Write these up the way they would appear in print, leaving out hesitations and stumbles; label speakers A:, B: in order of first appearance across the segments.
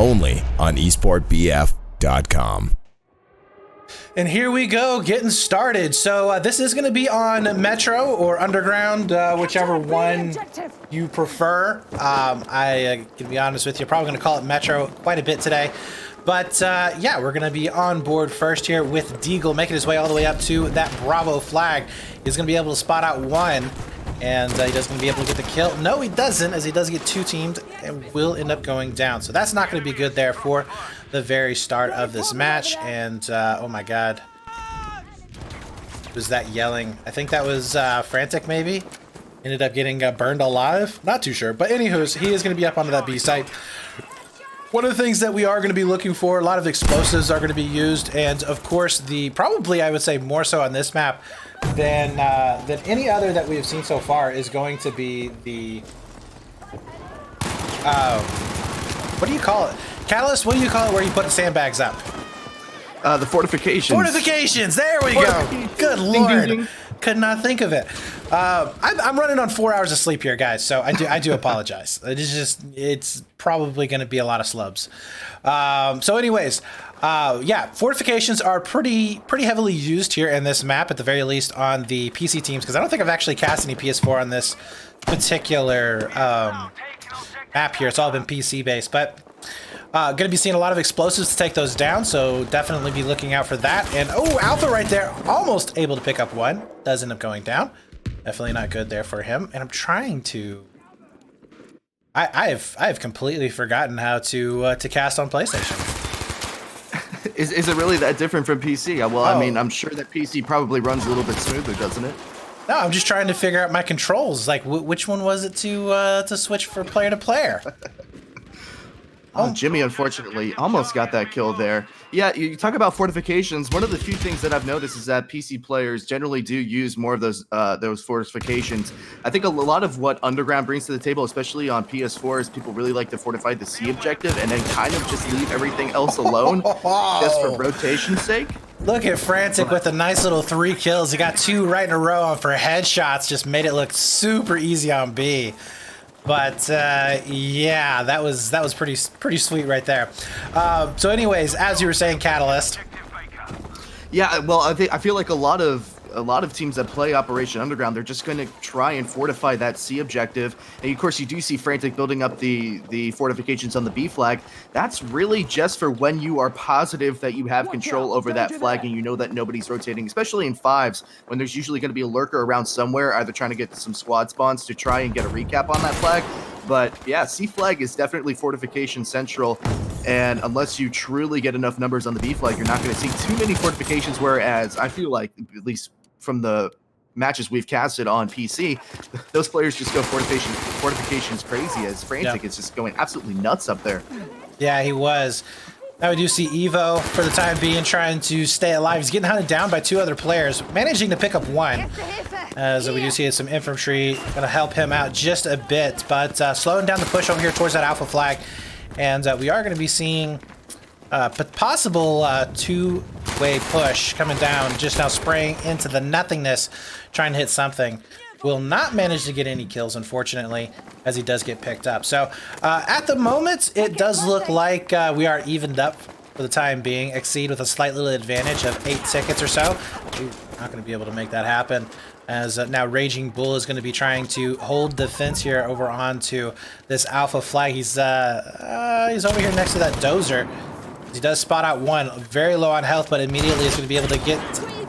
A: only on esportbf.com.
B: And here we go, getting started. So this is going to be on Metro or Underground, whichever one you prefer. I can be honest with you, probably going to call it Metro quite a bit today. But yeah, we're going to be on board first here with Deagle, making his way all the way up to that Bravo flag. He's going to be able to spot out one, and he doesn't going to be able to get the kill. No, he doesn't, as he does get two teamed and will end up going down. So that's not going to be good there for the very start of this match. And oh my god, was that yelling? I think that was Frantic, maybe ended up getting burned alive, not too sure. But anywho's, he is going to be up onto that B site. One of the things that we are going to be looking for, a lot of explosives are going to be used, and of course probably I would say more so on this map than any other that we have seen so far is going to be the what do you call it? Catalyst, what do you call it where you put the sandbags up?
C: The fortifications.
B: Fortifications, there we go. Good lord. Ding, ding, ding. Could not think of it. I'm running on 4 hours of sleep here, guys, so I do apologize. It's probably going to be a lot of slubs. So anyways, yeah, fortifications are pretty heavily used here in this map, at the very least on the PC teams, because I don't think I've actually cast any PS4 on this particular map here. It's all been PC based, but going to be seeing a lot of explosives to take those down, so definitely be looking out for that. And oh, Alpha right there, almost able to pick up one. Does end up going down. Definitely not good there for him. And I'm trying to... I have completely forgotten how to cast on PlayStation.
C: Is it really that different from PC? Well, I mean, I'm sure that PC probably runs a little bit smoother, doesn't it?
B: No, I'm just trying to figure out my controls. Like, which one was it to switch from player to player?
C: Oh, Jimmy, unfortunately, almost got that kill there. Yeah, you talk about fortifications. One of the few things that I've noticed is that PC players generally do use more of those fortifications. I think a lot of what Underground brings to the table, especially on PS4, is people really like to fortify the C objective and then kind of just leave everything else alone just for rotation's sake.
B: Look at Frantic with a nice little 3 kills. He got 2 right in a row for headshots. Just made it look super easy on B. But yeah, that was pretty sweet right there. So anyways, as you were saying, Catalyst.
C: Yeah, well, I feel like a lot of teams that play Operation Underground, they're just going to try and fortify that C objective. And of course, you do see Frantic building up the fortifications on the B flag. That's really just for when you are positive that you have control over that flag and you know that nobody's rotating, especially in 5s, when there's usually going to be a lurker around somewhere, either trying to get some squad spawns to try and get a recap on that flag. But yeah, C flag is definitely fortification central, and unless you truly get enough numbers on the B flag, you're not going to see too many fortifications, whereas I feel like, at least from the matches we've casted on PC, those players just go fortifications crazy, as Frantic is just going absolutely nuts up there. Yeah,
B: he was. Now we do see Evo, for the time being, trying to stay alive. He's getting hunted down by 2 other players, managing to pick up 1. As we do see some infantry going to help him out just a bit, but slowing down the push over here towards that Alpha flag. And we are going to be seeing possible 2-way push coming down, just now spraying into the nothingness, trying to hit something. Will not manage to get any kills, unfortunately, as he does get picked up. So at the moment, it does look like we are evened up for the time being. XceeD with a slight little advantage of 8 tickets or so. Ooh, not going to be able to make that happen, as now Raging Bull is going to be trying to hold the fence here over onto this Alpha flag. He's over here next to that Dozer. He does spot out 1, very low on health, but immediately is going to be able to get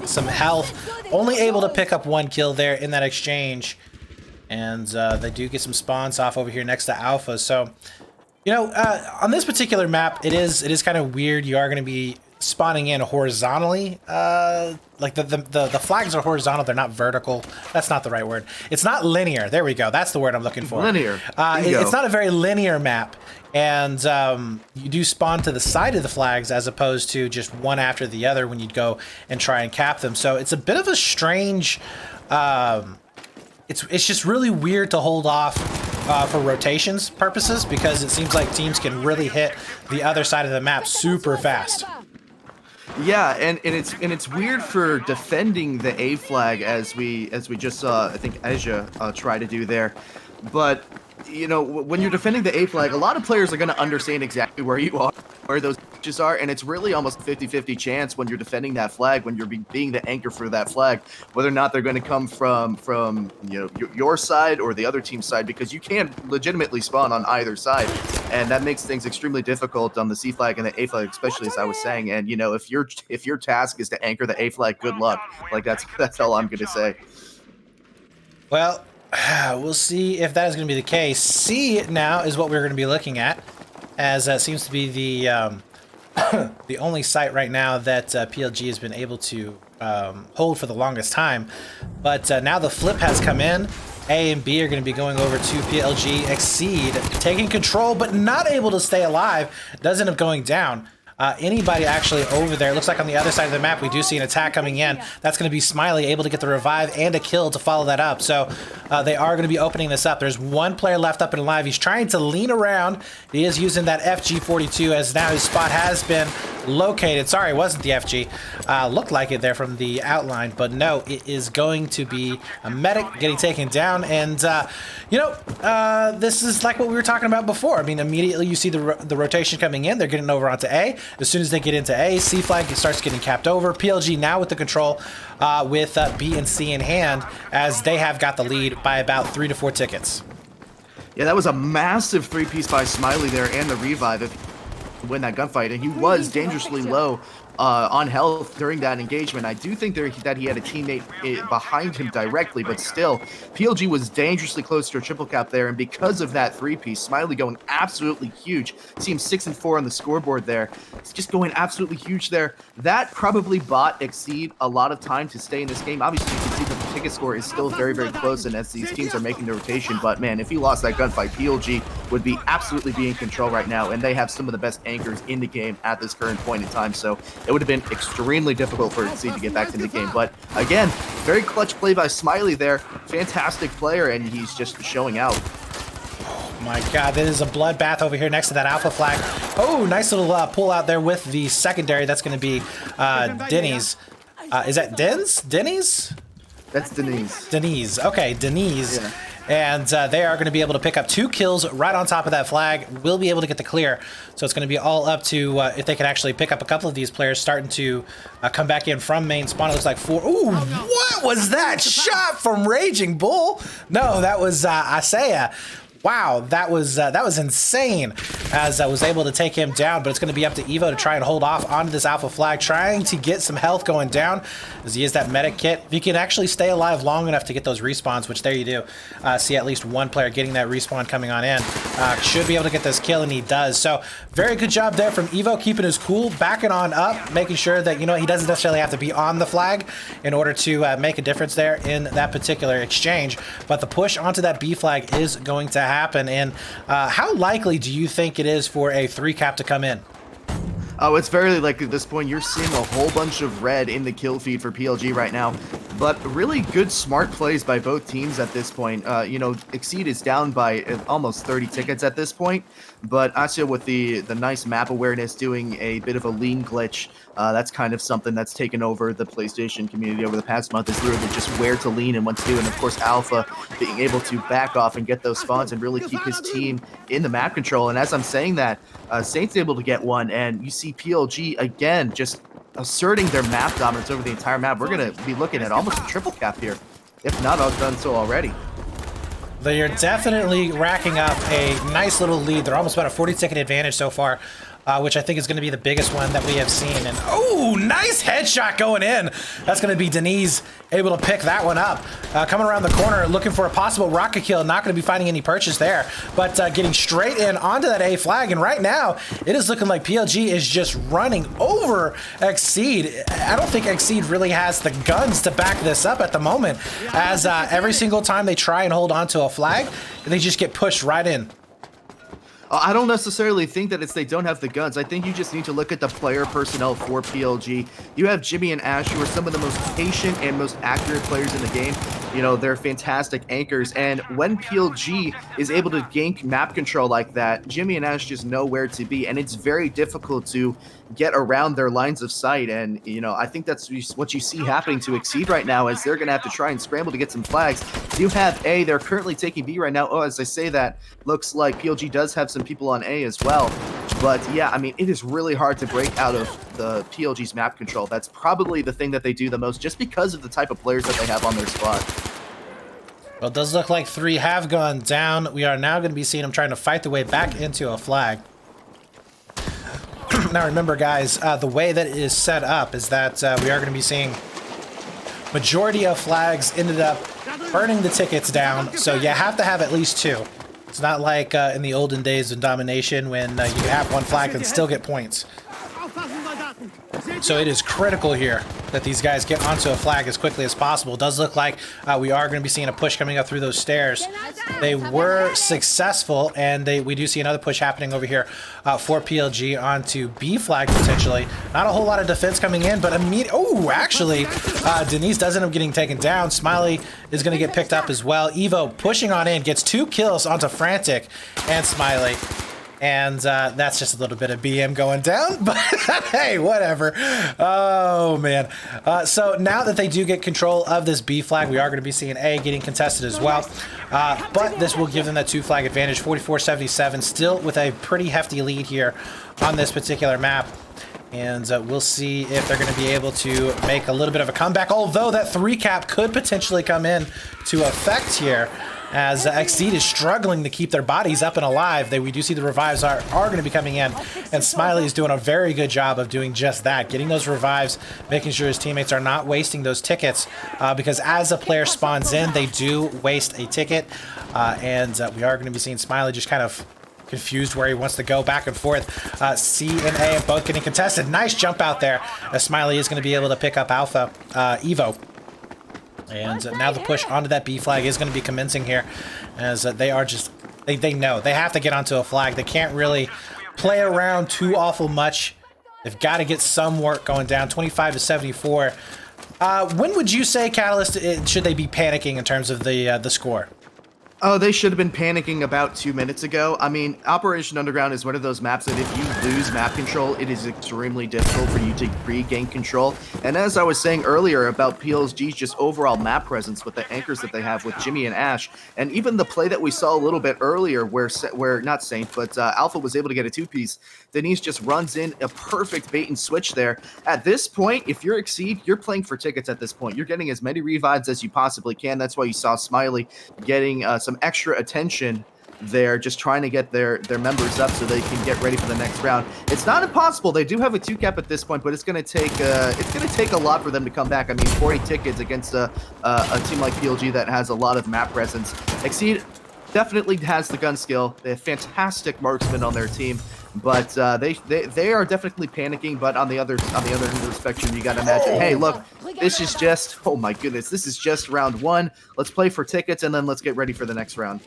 B: some health. Only able to pick up 1 kill there in that exchange. And they do get some spawns off over here next to Alpha. So, you know, on this particular map, it is kind of weird. You are going to be spawning in horizontally. Like the flags are horizontal, they're not vertical. That's not the right word. It's not linear. There we go. That's the word I'm looking for.
C: Linear.
B: It's not a very linear map. And you do spawn to the side of the flags as opposed to just one after the other when you'd go and try and cap them. So it's a bit of a strange... It's just really weird to hold off for rotations purposes, because it seems like teams can really hit the other side of the map super fast.
C: Yeah, and it's weird for defending the A flag, as we just saw, I think Asia try to do there. But you know, when you're defending the A flag, a lot of players are going to understand exactly where you are, where those pitches are, and it's really almost 50-50 chance when you're defending that flag, when you're being the anchor for that flag, whether or not they're going to come from you know your side or the other team's side, because you can legitimately spawn on either side, and that makes things extremely difficult on the C flag and the A flag, especially as I was saying. And you know, if your task is to anchor the A flag, good luck. Like that's all I'm going to say.
B: Well, we'll see if that is going to be the case. C now is what we're going to be looking at, as that seems to be the the only site right now that PLG has been able to hold for the longest time. But now the flip has come in. A and B are going to be going over to PLG. XceeD taking control, but not able to stay alive. Does end up going down. Anybody actually over there, it looks like on the other side of the map we do see an attack coming in. That's going to be Smiley able to get the revive and a kill to follow that up. So they are going to be opening this up. There's one player left up and alive. He's trying to lean around. He is using that FG42 as now his spot has been located. Sorry, it wasn't the FG. Looked like it there from the outline, but no, it is going to be a medic getting taken down. And you know, this is like what we were talking about before. I mean, immediately you see the rotation coming in. They're getting over onto A. As soon as they get into A, C flag starts getting capped over. PLG now with the control with B and C in hand, as they have got the lead by about 3 to 4 tickets.
C: Yeah, that was a massive 3-piece by Smiley there, and the revive if he win that gunfight, and he was dangerously low on health during that engagement. I do think that he had a teammate behind him directly, but still, PLG was dangerously close to a triple cap there, and because of that 3-piece, Smiley going absolutely huge. See him 6 and 4 on the scoreboard there. It's just going absolutely huge there. That probably bought XceeD a lot of time to stay in this game. Obviously, you can see that the ticket score is still very, very close, and as these teams are making the rotation, but man, if he lost that gunfight, PLG would be absolutely be in control right now, and they have some of the best anchors in the game at this current point in time, so it would have been extremely difficult for XceeD to get back to the game. But again, very clutch play by Smiley there. Fantastic player, and he's just showing out.
B: Oh my god, that is a bloodbath over here next to that alpha flag. Oh, nice little pull out there with the secondary. That's going to be Denny's. Is that Denny's?
C: That's Denise.
B: Denise. Okay, Denise.
C: Yeah.
B: And they are going to be able to pick up 2 kills right on top of that flag. Will be able to get the clear. So it's going to be all up to if they can actually pick up a couple of these players starting to come back in from main spawn. It looks like 4. Ooh, what was that shot from Raging Bull? No, that was Isaiah. Wow, that was insane, as I was able to take him down, but it's going to be up to Evo to try and hold off onto this alpha flag, trying to get some health going down, as he is that medic kit. If you can actually stay alive long enough to get those respawns, which there you do, see at least one player getting that respawn coming on in, should be able to get this kill, and he does. So very good job there from Evo, keeping his cool, backing on up, making sure that, you know, he doesn't necessarily have to be on the flag in order to make a difference there in that particular exchange, but the push onto that B flag is going to happen. And how likely do you think it is for a 3 cap to come in?
C: Oh, it's very likely at this point. You're seeing a whole bunch of red in the kill feed for PLG right now, but really good, smart plays by both teams at this point. You know, XceeD is down by almost 30 tickets at this point, but Asya with the nice map awareness, doing a bit of a lean glitch. That's kind of something that's taken over the PlayStation community over the past month, is literally just where to lean and what to do. And of course, Alpha being able to back off and get those spawns and really keep his team in the map control. And as I'm saying that, Saint's able to get one, and you see PLG again just asserting their map dominance over the entire map. We're going to be looking at almost a triple cap here, if not all done so already.
B: They're definitely racking up a nice little lead. They're almost about a 40-second advantage so far, which I think is going to be the biggest one that we have seen. And oh, nice headshot going in. That's going to be Denise able to pick that one up. Coming around the corner, looking for a possible rocket kill. Not going to be finding any purchase there, but getting straight in onto that A flag. And right now, it is looking like PLG is just running over XceeD. I don't think XceeD really has the guns to back this up at the moment, as every single time they try and hold onto a flag, they just get pushed right in.
C: I don't necessarily think that it's they don't have the guns. I think you just need to look at the player personnel for PLG. You have Jimmy and Ash, who are some of the most patient and most accurate players in the game. You know, they're fantastic anchors, and when PLG is able to gain map control like that, Jimmy and Ash just know where to be, and it's very difficult to get around their lines of sight. And you know, I think that's what you see happening to XceeD right now, is they're gonna have to try and scramble to get some flags. You have A, they're currently taking B right now. Oh, as I say that, looks like PLG does have some people on A as well. But yeah, I mean, it is really hard to break out of the PLG's map control. That's probably the thing that they do the most, just because of the type of players that they have on their squad.
B: Well, it does look like 3 have gone down. We are now going to be seeing them trying to fight their way back into a flag. Now remember, guys, the way that it is set up is that we are going to be seeing majority of flags ended up burning the tickets down. So you have to have at least 2. It's not like in the olden days of domination when you have 1 flag and still get points. So it is critical here that these guys get onto a flag as quickly as possible. It does look like we are going to be seeing a push coming up through those stairs. They were successful, and we do see another push happening over here for PLG onto B flag potentially. Not a whole lot of defense coming in, but immediately, oh, actually, Denise does end up getting taken down. Smiley is going to get picked up as well. Evo pushing on in, gets 2 kills onto Frantic and Smiley. And that's just a little bit of BM going down, but hey, whatever. Oh, man. So now that they do get control of this B flag, we are going to be seeing A getting contested as well. But this will give them that 2 flag advantage, 44-77, still with a pretty hefty lead here on this particular map. And we'll see if they're going to be able to make a little bit of a comeback, although that 3 cap could potentially come in to effect here, as XceeD is struggling to keep their bodies up and alive. We do see the revives are going to be coming in, and Smiley is doing a very good job of doing just that, getting those revives, making sure his teammates are not wasting those tickets, because as a player spawns in, they do waste a ticket, and we are going to be seeing Smiley just kind of confused where he wants to go, back and forth. C and A are both getting contested. Nice jump out there, as Smiley is going to be able to pick up Alpha, Evo. And now the push onto that B flag is going to be commencing here, as they are just, they know they have to get onto a flag. They can't really play around too awful much. They've got to get some work going down. 25-74. When would you say, Catalyst, should they be panicking in terms of the score?
C: Oh, they should have been panicking about 2 minutes ago. I mean, Operation Underground is one of those maps that if you lose map control, it is extremely difficult for you to regain control. And as I was saying earlier about PLG's just overall map presence with the anchors that they have with Jimmy and Ash, and even the play that we saw a little bit earlier where not Saint, but Alpha was able to get a 2-piece, Denise just runs in a perfect bait and switch there. At this point, if you're XceeD, you're playing for tickets at this point. You're getting as many revives as you possibly can. That's why you saw Smiley getting some extra attention there, just trying to get their members up so they can get ready for the next round. It's not impossible. They do have a 2 cap at this point, but it's going to take a lot for them to come back. I mean, 40 tickets against a team like PLG that has a lot of map presence. XceeD definitely has the gun skill. They have fantastic marksmen on their team, but they are definitely panicking. But on the other end of the spectrum, you got to imagine, hey, look, this is just, oh my goodness, this is just round 1. Let's play for tickets, and then let's get ready for the next round.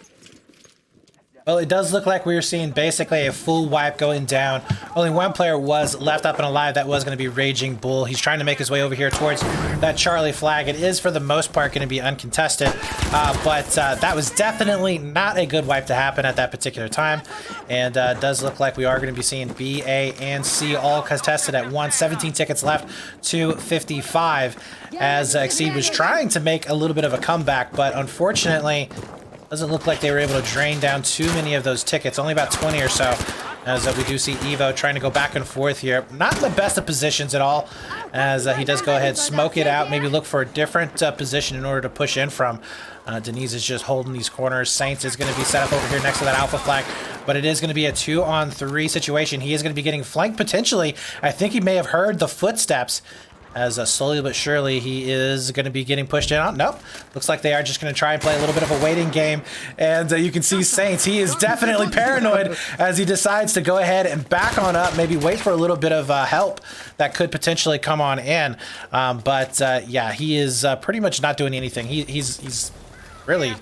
B: Well, it does look like we're seeing basically a full wipe going down. Only 1 player was left up and alive. That was going to be Raging Bull. He's trying to make his way over here towards that Charlie flag. It is, for the most part, going to be uncontested. But that was definitely not a good wipe to happen at that particular time. And it does look like we are going to be seeing B, A, and C all contested at once. 17 tickets left to 55, as XceeD was trying to make a little bit of a comeback. But unfortunately, doesn't look like they were able to drain down too many of those tickets, only about 20 or so, as we do see Evo trying to go back and forth here. Not in the best of positions at all, as he does go ahead, smoke it out, maybe look for a different position in order to push in from. Denise is just holding these corners. Saints is going to be set up over here next to that Alpha flag, but it is going to be a 2-on-3 situation. He is going to be getting flanked potentially. I think he may have heard the footsteps, as slowly but surely he is going to be getting pushed in. Oh, nope. Looks like they are just going to try and play a little bit of a waiting game. And you can see Saints, he is definitely paranoid as he decides to go ahead and back on up, maybe wait for a little bit of help that could potentially come on in. Yeah, he is pretty much not doing anything. He's really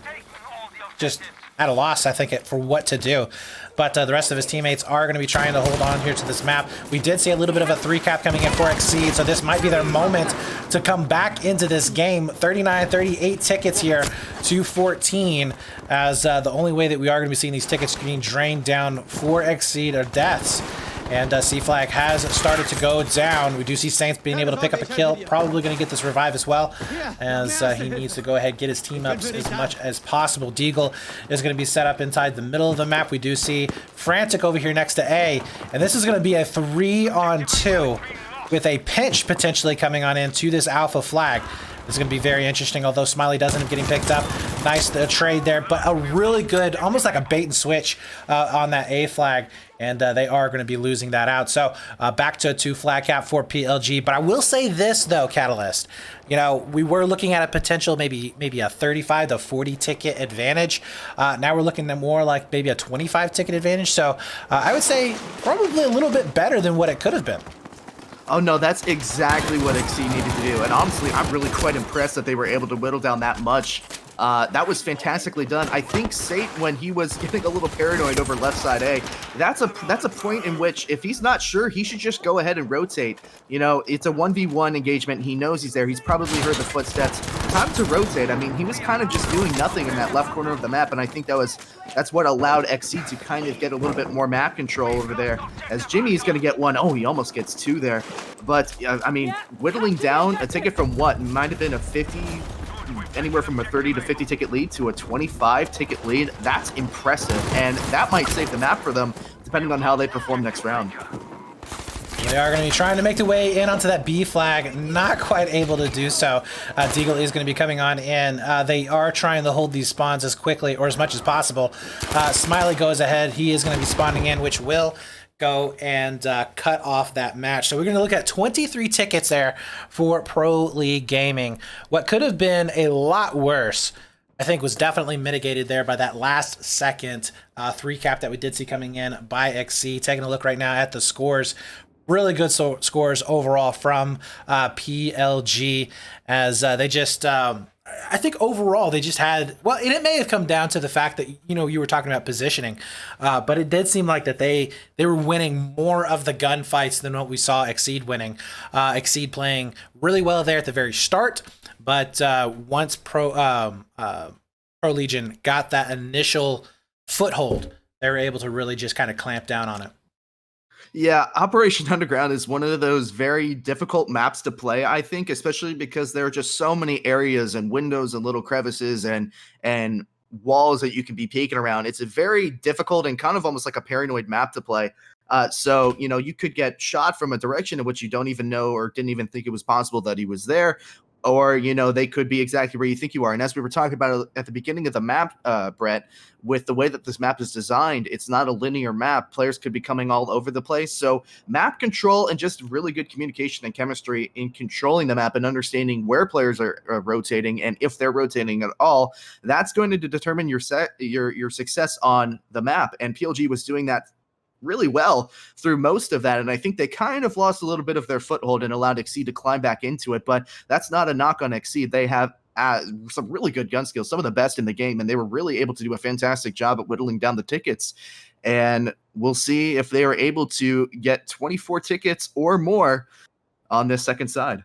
B: just at a loss, I think, for what to do. but the rest of his teammates are going to be trying to hold on here to this map. We did see a little bit of a 3-cap coming in for XcD, so this might be their moment to come back into this game. 39, 38 tickets here to 14, as the only way that we are going to be seeing these tickets being drained down for XcD are deaths. And C-Flag has started to go down. We do see Saints being able to pick up a kill. Probably going to get this revive as well, as he needs to go ahead and get his team up as much as possible. Deagle is going to be set up inside the middle of the map. We do see Frantic over here next to A. And this is going to be a 3-on-2 with a pinch potentially coming on into this alpha flag. It's going to be very interesting, although Smiley does end up getting picked up. Nice trade there, but a really good, almost like a bait and switch on that A flag, and they are going to be losing that out. So back to a 2 flag cap for PLG, but I will say this, though, Catalyst. You know, we were looking at a potential maybe a 35 to 40 ticket advantage. Now we're looking at more like maybe a 25 ticket advantage. So I would say probably a little bit better than what it could have been.
C: Oh no, that's exactly what XceeD needed to do. And honestly, I'm really quite impressed that they were able to whittle down that much. That was fantastically done. I think Sate, when he was getting a little paranoid over left side A, that's a point in which if he's not sure, he should just go ahead and rotate. You know, it's a 1v1 engagement. He knows he's there. He's probably heard the footsteps. Time to rotate. I mean, he was kind of just doing nothing in that left corner of the map, and I think that's what allowed XceeD to kind of get a little bit more map control over there. As Jimmy's going to get one. Oh, he almost gets 2 there. But, I mean, whittling down a ticket from what might have been a 50... anywhere from a 30 to 50 ticket lead to a 25 ticket lead. That's impressive, and that might save the map for them depending on how they perform next round.
B: They are going to be trying to make their way in onto that B flag, not quite able to do so. Deagle is going to be coming on in. They are trying to hold these spawns as quickly or as much as possible. Smiley goes ahead. He is going to be spawning in, which will go and cut off that match. So we're going to look at 23 tickets there for Pro League Gaming. What could have been a lot worse, I think, was definitely mitigated there by that last second 3-cap that we did see coming in by XceeD. Taking a look right now at the scores. Really good scores overall from PLG, as they just... I think overall they just had, well, and it may have come down to the fact that, you know, you were talking about positioning, but it did seem like that they were winning more of the gunfights than what we saw XceeD winning. XceeD playing really well there at the very start, but once ProLegion got that initial foothold, they were able to really just kind of clamp down on it.
C: Yeah, Operation Underground is one of those very difficult maps to play, I think, especially because there are just so many areas and windows and little crevices and walls that you can be peeking around. It's a very difficult and kind of almost like a paranoid map to play. So, you know, you could get shot from a direction in which you don't even know or didn't even think it was possible that he was there. Or, you know, they could be exactly where you think you are. And as we were talking about at the beginning of the map, Brett, with the way that this map is designed, it's not a linear map. Players could be coming all over the place. So map control and just really good communication and chemistry in controlling the map and understanding where players are rotating and if they're rotating at all, that's going to determine your success on the map. And PLG was doing that really well through most of that, and I think they kind of lost a little bit of their foothold and allowed XceeD to climb back into it, but that's not a knock on XceeD. They have some really good gun skills, some of the best in the game, and they were really able to do a fantastic job at whittling down the tickets, and we'll see if they are able to get 24 tickets or more on this second side.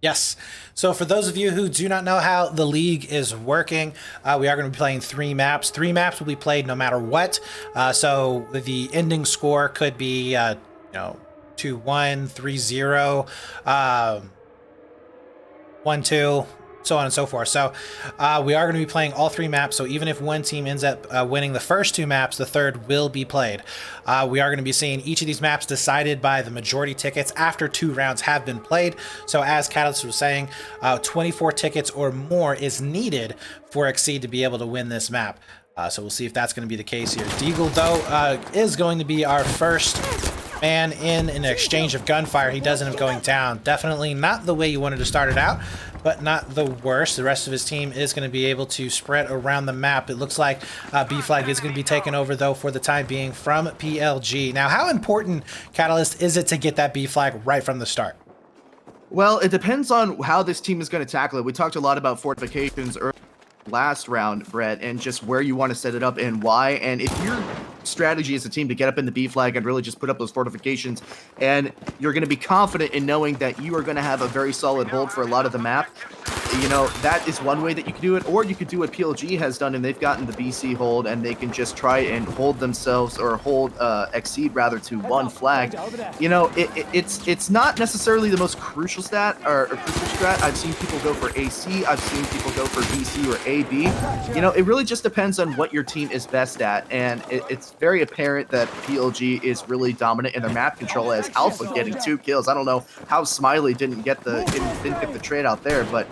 B: Yes. So for those of you who do not know how the league is working, we are going to be playing 3 maps. 3 maps will be played no matter what. So the ending score could be, 2-1, 3-0, 1-2, so on and so forth. So we are going to be playing all 3 maps. So even if one team ends up winning the first 2 maps, the third will be played. We are going to be seeing each of these maps decided by the majority tickets after 2 rounds have been played. So as Catalyst was saying, 24 tickets or more is needed for XceeD to be able to win this map. So we'll see if that's going to be the case here. Deagle, though, is going to be our first man in an exchange of gunfire. He does end up going down. Definitely not the way you wanted to start it out, but not the worst. The rest of his team is going to be able to spread around the map. It looks like B flag is going to be taken over, though, for the time being from PLG. Now, how important, Catalyst, is it to get that B flag right from the start?
C: Well, it depends on how this team is going to tackle it. We talked a lot about fortifications last round, Brett, and just where you want to set it up and why. And if you're strategy as a team to get up in the B flag and really just put up those fortifications. And you're going to be confident in knowing that you are going to have a very solid hold for a lot of the map. You know, that is one way that you can do it, or you could do what PLG has done, and they've gotten the BC hold, and they can just try and hold themselves, or hold XceeD rather, to one flag. You know, it's not necessarily the most crucial stat or crucial strat. I've seen people go for AC, I've seen people go for BC or AB. You know, it really just depends on what your team is best at, and it's very apparent that PLG is really dominant in their map control, as Alpha getting 2 kills. I don't know how Smiley didn't get the trade out there, but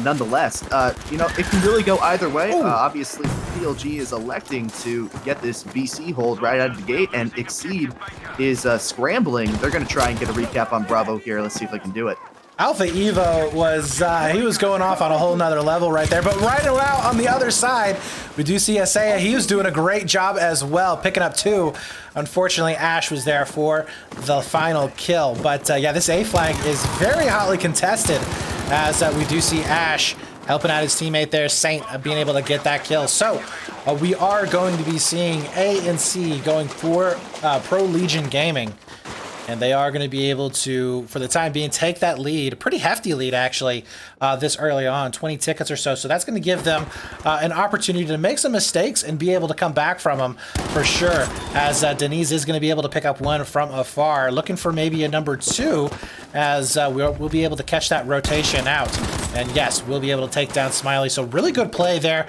C: nonetheless, you know, it can really go either way. Obviously, PLG is electing to get this BC hold right out of the gate, and XceeD is scrambling. They're going to try and get a recap on Bravo here. Let's see if they can do it.
B: Alpha Evo was, he was going off on a whole nother level right there. But right around on the other side, we do see Asaya. He was doing a great job as well, picking up 2. Unfortunately, Ash was there for the final kill. But yeah, this A flag is very hotly contested, as we do see Ash helping out his teammate there, Saint, being able to get that kill. So we are going to be seeing A and C going for ProLegion Gaming. And they are going to be able to, for the time being, take that lead, a pretty hefty lead actually, this early on, 20 tickets or so. So that's going to give them an opportunity to make some mistakes and be able to come back from them for sure, as Denise is going to be able to pick up 1 from afar, looking for maybe a number 2, as we'll be able to catch that rotation out. And yes, we'll be able to take down Smiley. So really good play there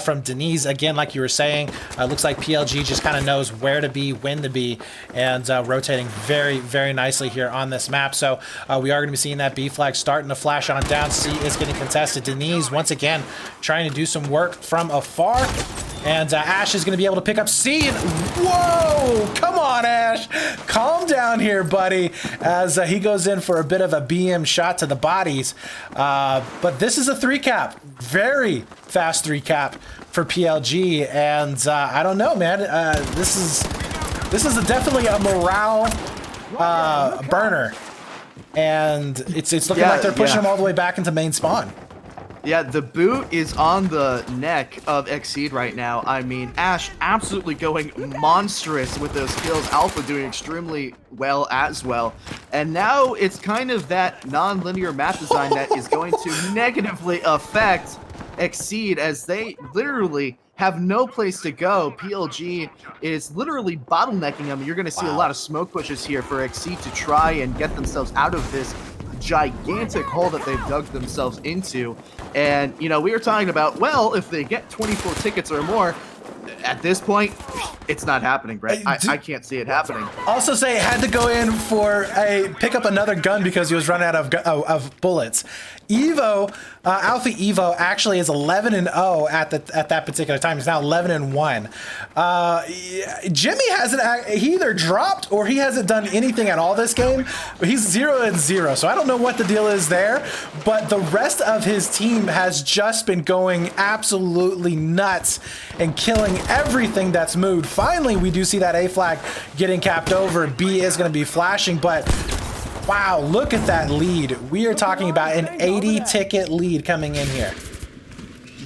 B: from Denise. Again, like you were saying, looks like PLG just kind of knows where to be, when to be, and rotating very, very nicely here on this map. So we are going to be seeing that B flag starting to flash on down. C is getting contested. Denise, once again, trying to do some work from afar. And Ash is going to be able to pick up C. And whoa! Come on, Ash. Calm down here, buddy, as he goes in for a bit of a BM shot to the bodies. But this is a 3-cap. Very fast 3-cap for PLG. And I don't know, man. This is definitely a morale burner. And it's looking like they're pushing them all the way back into main spawn.
C: Yeah, the boot is on the neck of XceeD right now. I mean, Ash absolutely going monstrous with those kills. Alpha doing extremely well as well. And now it's kind of that non-linear map design that is going to negatively affect XceeD, as they literally have no place to go. PLG is literally bottlenecking them. You're going to see a lot of smoke pushes here for XceeD to try and get themselves out of this gigantic hole that they've dug themselves into. And, you know, we were talking about, well, if they get 24 tickets or more, at this point, it's not happening, Brett. I can't see it happening.
B: Also say had to go in for pick up another gun because he was running out of bullets. Evo, Alpha Evo actually is 11-0 at that particular time. He's now 11-1. Jimmy hasn't, he either dropped or he hasn't done anything at all this game. But he's 0-0, so I don't know what the deal is there. But the rest of his team has just been going absolutely nuts and killing everything that's moved. Finally, we do see that A flag getting capped over. B is going to be flashing, but wow, look at that lead. We are talking about an 80-ticket lead coming in here.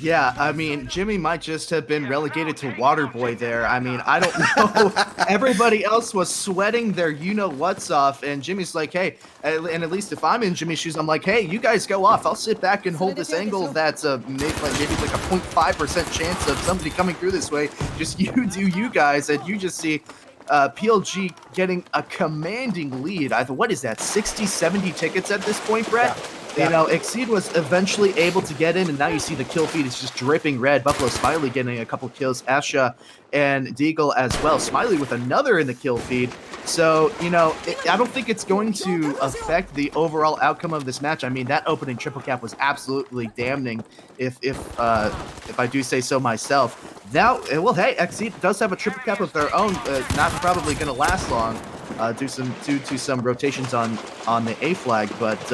C: Yeah, I mean, Jimmy might just have been relegated to Waterboy there. I mean, I don't know. Everybody else was sweating their you-know-whats off, and Jimmy's like, hey, and at least if I'm in Jimmy's shoes, I'm like, hey, you guys go off. I'll sit back and hold this angle that's maybe like a 0.5% chance of somebody coming through this way. Just you do you guys, and you just see PLG getting a commanding lead. What is that, 60, 70 tickets at this point, Brett? Yeah. You know, XceeD was eventually able to get in, and now you see the kill feed is just dripping red. Buffalo Smiley getting a couple kills, Asha and Deagle as well. Smiley with another in the kill feed. So, you know, I don't think it's going to affect the overall outcome of this match. I mean, that opening triple cap was absolutely damning, if I do say so myself. Now, well, hey, XceeD does have a triple cap of their own, not probably going to last long, due to some rotations on the A flag, but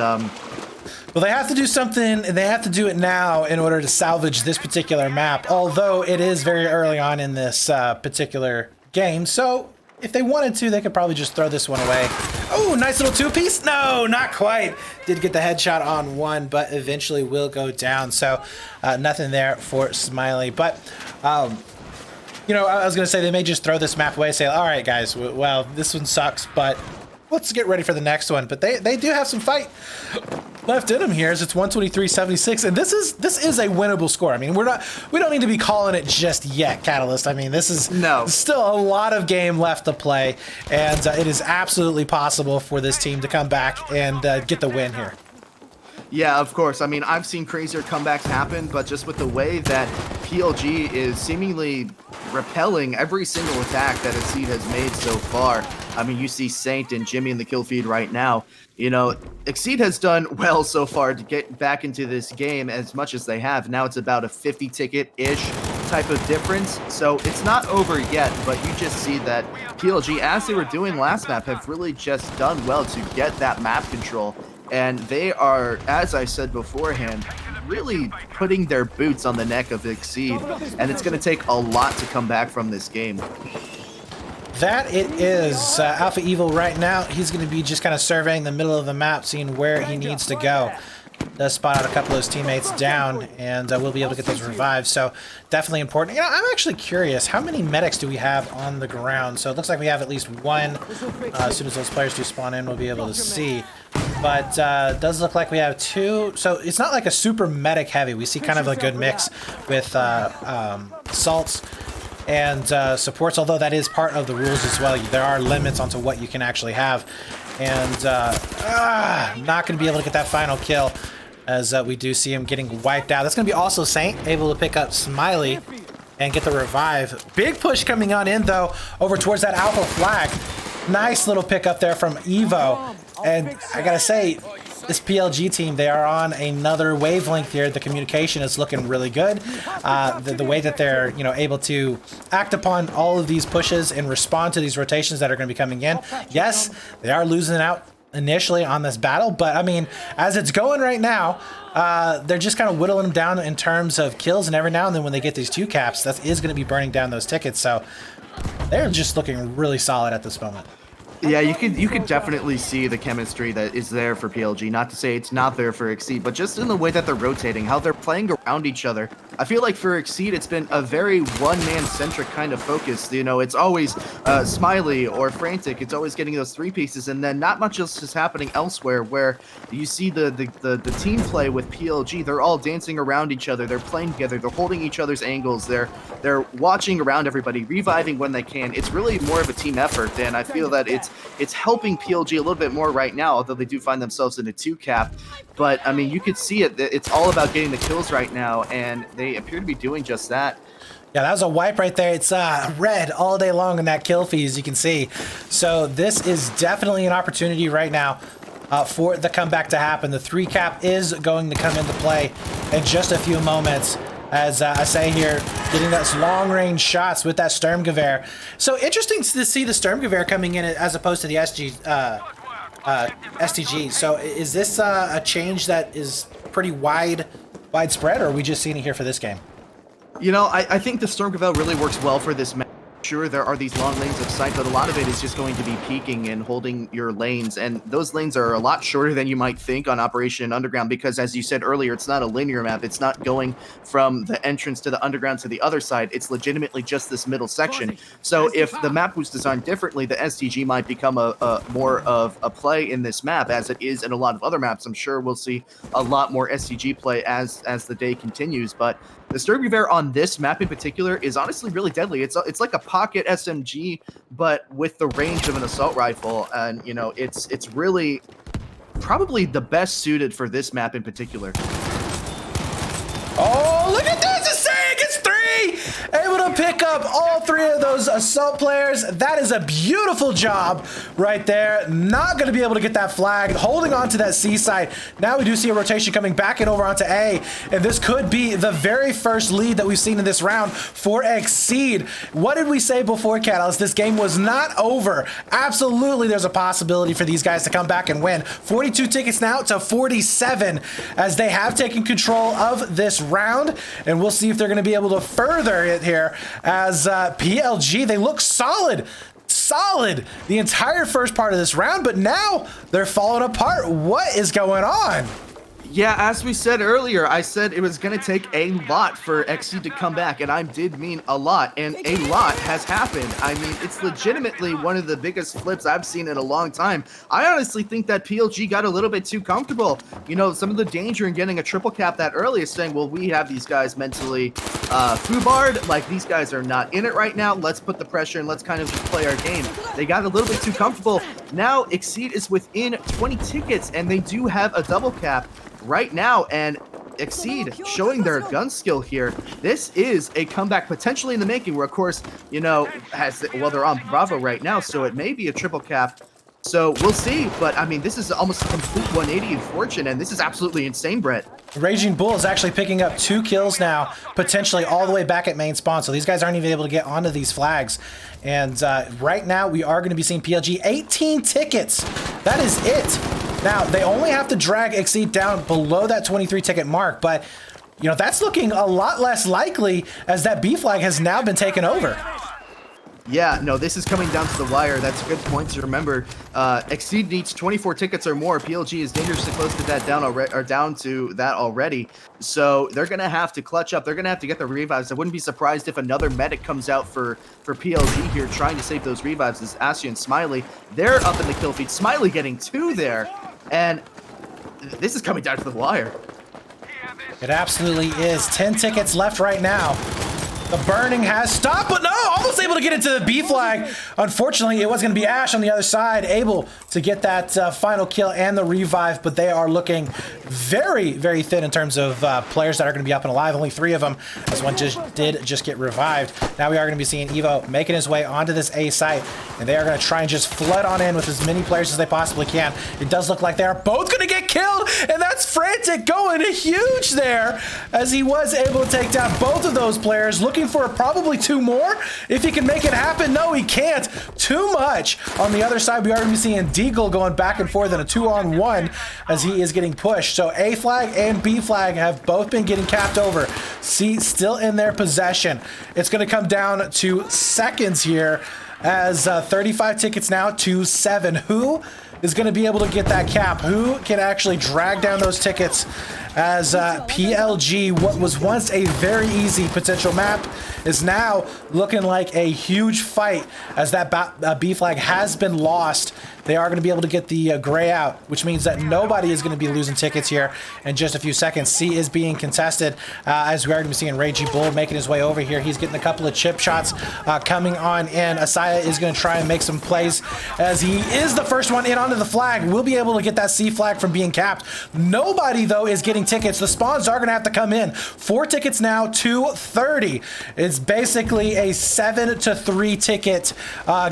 B: well, they have to do something, and they have to do it now in order to salvage this particular map, although it is very early on in this particular game. So if they wanted to, they could probably just throw this one away. Oh, nice little two-piece. No, not quite. Did get the headshot on one, but eventually will go down. So nothing there for Smiley. But You know, I was going to say they may just throw this map away, say, all right, guys, well, this one sucks, but let's get ready for the next one. But they do have some fight left in them here, as it's 123-76, and this is a winnable score. I mean, we don't need to be calling it just yet, Catalyst. I mean, this is still a lot of game left to play, and it is absolutely possible for this team to come back and get the win here.
C: Yeah, of course. I mean, I've seen crazier comebacks happen, but just with the way that PLG is seemingly repelling every single attack that XceeD has made so far. I mean, you see Saint and Jimmy in the kill feed right now. You know, XceeD has done well so far to get back into this game as much as they have. Now it's about a 50 ticket-ish type of difference. So it's not over yet, but you just see that PLG, as they were doing last map, have really just done well to get that map control. And they are, as I said beforehand, really putting their boots on the neck of XceeD, and it's going to take a lot to come back from this game.
B: That it is. Alpha Evil right now, he's going to be just kind of surveying the middle of the map, seeing where he needs to go. Does spot out a couple of his teammates down, and we'll be able to get those revived. So definitely important. You know, I'm actually curious, how many medics do we have on the ground? So it looks like we have at least one. As soon as those players do spawn in, we'll be able to see. But it does look like we have two. So it's not like a super medic heavy. We see kind of a good mix with assaults and supports, although that is part of the rules as well. There are limits onto what you can actually have. And not going to be able to get that final kill, as we do see him getting wiped out. That's going to be also Saint, able to pick up Smiley and get the revive. Big push coming on in, though, over towards that Alpha flag. Nice little pick up there from Evo. And I got to say, this PLG team, they are on another wavelength here. The communication is looking really good. The way that they're, you know, able to act upon all of these pushes and respond to these rotations that are going to be coming in. Yes, they are losing out initially on this battle, but I mean, as it's going right now, they're just kind of whittling them down in terms of kills, and every now and then when they get these 2 caps, that is going to be burning down those tickets. So they're just looking really solid at this moment.
C: Yeah, you could definitely see the chemistry that is there for PLG. Not to say it's not there for XceeD, but just in the way that they're rotating, how they're playing around each other. I feel like for XceeD, it's been a very one-man-centric kind of focus. You know, it's always Smiley or Frantic. It's always getting those 3 pieces, and then not much else is happening elsewhere. Where you see the team play with PLG, they're all dancing around each other. They're playing together. They're holding each other's angles. They're watching around everybody, reviving when they can. It's really more of a team effort, and I feel that it's helping PLG a little bit more right now, although they do find themselves in a 2 cap. But I mean, you could see it. It's all about getting the kills right now, and they appear to be doing just that.
B: Yeah, that was a wipe right there. It's red all day long in that kill feed, as you can see. So this is definitely an opportunity right now for the comeback to happen. The 3 cap is going to come into play in just a few moments. As I say here, getting those long-range shots with that Sturmgewehr. So interesting to see the Sturmgewehr coming in as opposed to the STG. So is this a change that is pretty widespread, or are we just seeing it here for this game?
C: You know, I think the Sturmgewehr really works well for this match. Sure, there are these long lanes of sight, but a lot of it is just going to be peeking and holding your lanes, and those lanes are a lot shorter than you might think on Operation Underground, because as you said earlier, it's not a linear map. It's not going from the entrance to the underground to the other side. It's legitimately just this middle section. So if the map was designed differently, the STG might become a more of a play in this map, as it is in a lot of other maps. I'm sure we'll see a lot more STG play as the day continues, but the Sturmgewehr on this map in particular is honestly really deadly. It's like a pocket SMG, but with the range of an assault rifle, and you know, it's really probably the best suited for this map in particular.
B: Oh, look at this! It's saying it's 3! Able to pick up all 3 of those assault players. That is a beautiful job right there. Not going to be able to get that flag. Holding on to that C side. Now we do see a rotation coming back and over onto A. And this could be the very first lead that we've seen in this round for XceeD. What did we say before, Catalyst? This game was not over. Absolutely, there's a possibility for these guys to come back and win. 42 tickets now to 47, as they have taken control of this round. And we'll see if they're going to be able to further it here, as PLG, they look solid the entire first part of this round, but now they're falling apart. What is going on?
C: Yeah, as we said earlier, I said it was going to take a lot for XcD to come back, and I did mean a lot, and a lot has happened. I mean, it's legitimately one of the biggest flips I've seen in a long time. I honestly think that PLG got a little bit too comfortable. You know, some of the danger in getting a triple cap that early is saying, well, we have these guys mentally foobarred, like these guys are not in it right now. Let's put the pressure and let's kind of just play our game. They got a little bit too comfortable. Now, XceeD is within 20 tickets, and they do have a double cap right now, and XceeD showing their gun skill here. This is a comeback potentially in the making, where of course, you know, they're on Bravo right now, so it may be a triple cap. So we'll see, but I mean, this is almost a complete 180 in fortune, and this is absolutely insane, Brett.
B: Raging Bull is actually picking up 2 kills now, potentially all the way back at main spawn. So these guys aren't even able to get onto these flags. And right now we are going to be seeing PLG 18 tickets. That is it. Now they only have to drag XceeD down below that 23 ticket mark, but you know, that's looking a lot less likely as that B flag has now been taken over.
C: Yeah, no, this is coming down to the wire. That's a good point to remember. XceeD needs 24 tickets or more. PLG is dangerously close to that down to that already. So they're gonna have to clutch up. They're gonna have to get the revives. I wouldn't be surprised if another medic comes out for PLG here, trying to save those revives. As Asya and Smiley, they're up in the kill feed. Smiley getting 2 there, and this is coming down to the wire.
B: It absolutely is. 10 tickets left right now. The burning has stopped, but no, almost able to get into the B flag. Unfortunately, it was going to be Ash on the other side, able to get that final kill and the revive, but they are looking very, very thin in terms of players that are going to be up and alive. Only 3 of them, as one did just get revived. Now we are going to be seeing Evo making his way onto this A site, and they are going to try and just flood on in with as many players as they possibly can. It does look like they are both going to get killed, and that's Frantic going huge there, as he was able to take down both of those players. Looking for probably 2 more if he can make it happen. No, he can't. Too much. On the other side, we are going to be seeing Deagle going back and forth in a 2-on-1 as he is getting pushed. So A flag and B flag have both been getting capped over. C still in their possession. It's going to come down to seconds here, as 35 tickets now to 7. Who is going to be able to get that cap? Who can actually drag down those tickets? As PLG, what was once a very easy potential map, is now looking like a huge fight, as that B flag has been lost. They are going to be able to get the gray out, which means that nobody is going to be losing tickets here in just a few seconds. C is being contested, as we are going to be seeing Raging Bull making his way over here. He's getting a couple of chip shots coming on in. Asaya is going to try and make some plays, as he is the first one in onto the flag. We'll be able to get that C flag from being capped. Nobody, though, is getting tickets. The spawns are going to have to come in. 4 tickets now to 30. It's basically a 7-3 ticket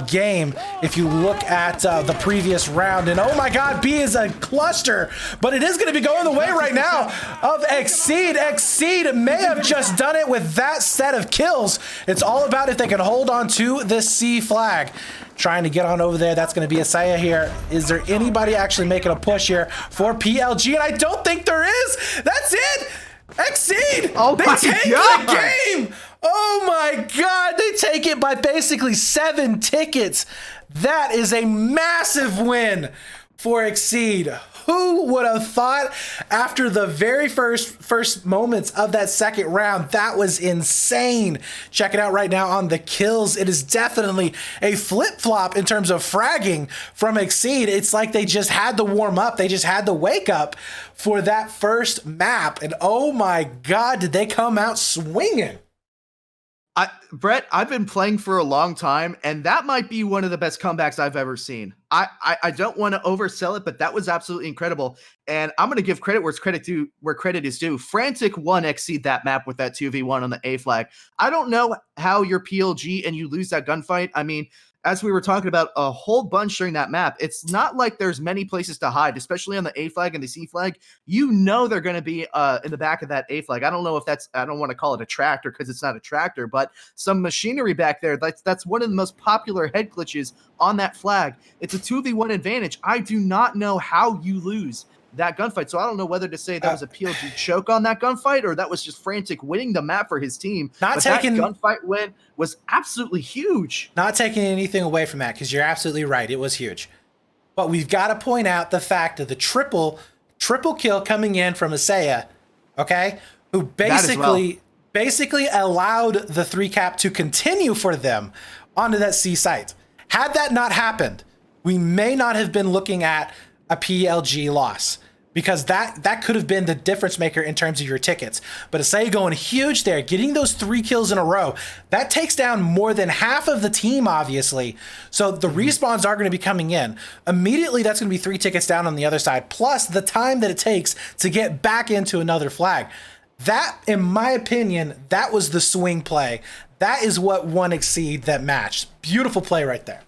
B: game if you look at the previous round. And oh my god, B is a cluster, but it is going to be going the way right now of XceeD. XceeD may have just done it with that set of kills. It's all about if they can hold on to this C flag. Trying to get on over there. That's going to be Asaya here. Is there anybody actually making a push here for PLG? And I don't think there is. That's it. XceeD.
C: Oh,
B: they take the game. Oh my god. They take it by basically 7 tickets. That is a massive win for XceeD. Who would have thought after the very first moments of that second round? That was insane. Check it out right now on the kills. It is definitely a flip-flop in terms of fragging from XceeD. It's like they just had to warm up. They just had to wake up for that first map. And oh my god, did they come out swinging.
C: Brett, I've been playing for a long time, and that might be one of the best comebacks I've ever seen. I don't want to oversell it, but that was absolutely incredible. And I'm going to give credit where credit is due. Frantic won XceeD that map with that 2v1 on the A flag. I don't know how you're PLG and you lose that gunfight. I mean, as we were talking about a whole bunch during that map, it's not like there's many places to hide, especially on the A flag and the C flag. You know they're going to be in the back of that A flag. I don't know if I don't want to call it a tractor because it's not a tractor, but some machinery back there. That's one of the most popular head glitches on that flag. It's a 2v1 advantage. I do not know how you lose that gunfight. So I don't know whether to say that was a PLG choke on that gunfight or that was just Frantic winning the map for his team. That gunfight win was absolutely huge.
B: Not taking anything away from that, because you're absolutely right. It was huge. But we've got to point out the fact of the triple Triple kill coming in from Isaiah, okay? Who basically allowed the 3-cap to continue for them onto that C site. Had that not happened, we may not have been looking at a PLG loss, because that could have been the difference maker in terms of your tickets. But Isaiah going huge there, getting those 3 kills in a row, that takes down more than half of the team, obviously. So the respawns are going to be coming in. Immediately, that's going to be 3 tickets down on the other side, plus the time that it takes to get back into another flag. That, in my opinion, that was the swing play. That is what won XceeD that match. Beautiful play right there.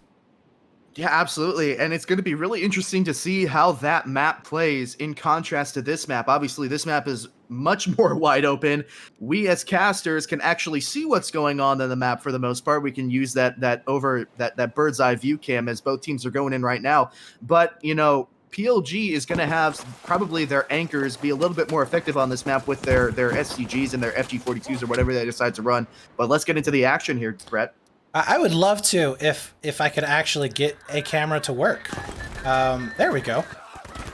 C: Yeah, absolutely. And it's going to be really interesting to see how that map plays in contrast to this map. Obviously, this map is much more wide open. We as casters can actually see what's going on in the map for the most part. We can use that bird's eye view cam as both teams are going in right now. But, you know, PLG is going to have probably their anchors be a little bit more effective on this map with their SCGs and their FG42s or whatever they decide to run. But let's get into the action here, Brett.
B: I would love to if I could actually get a camera to work. There we go.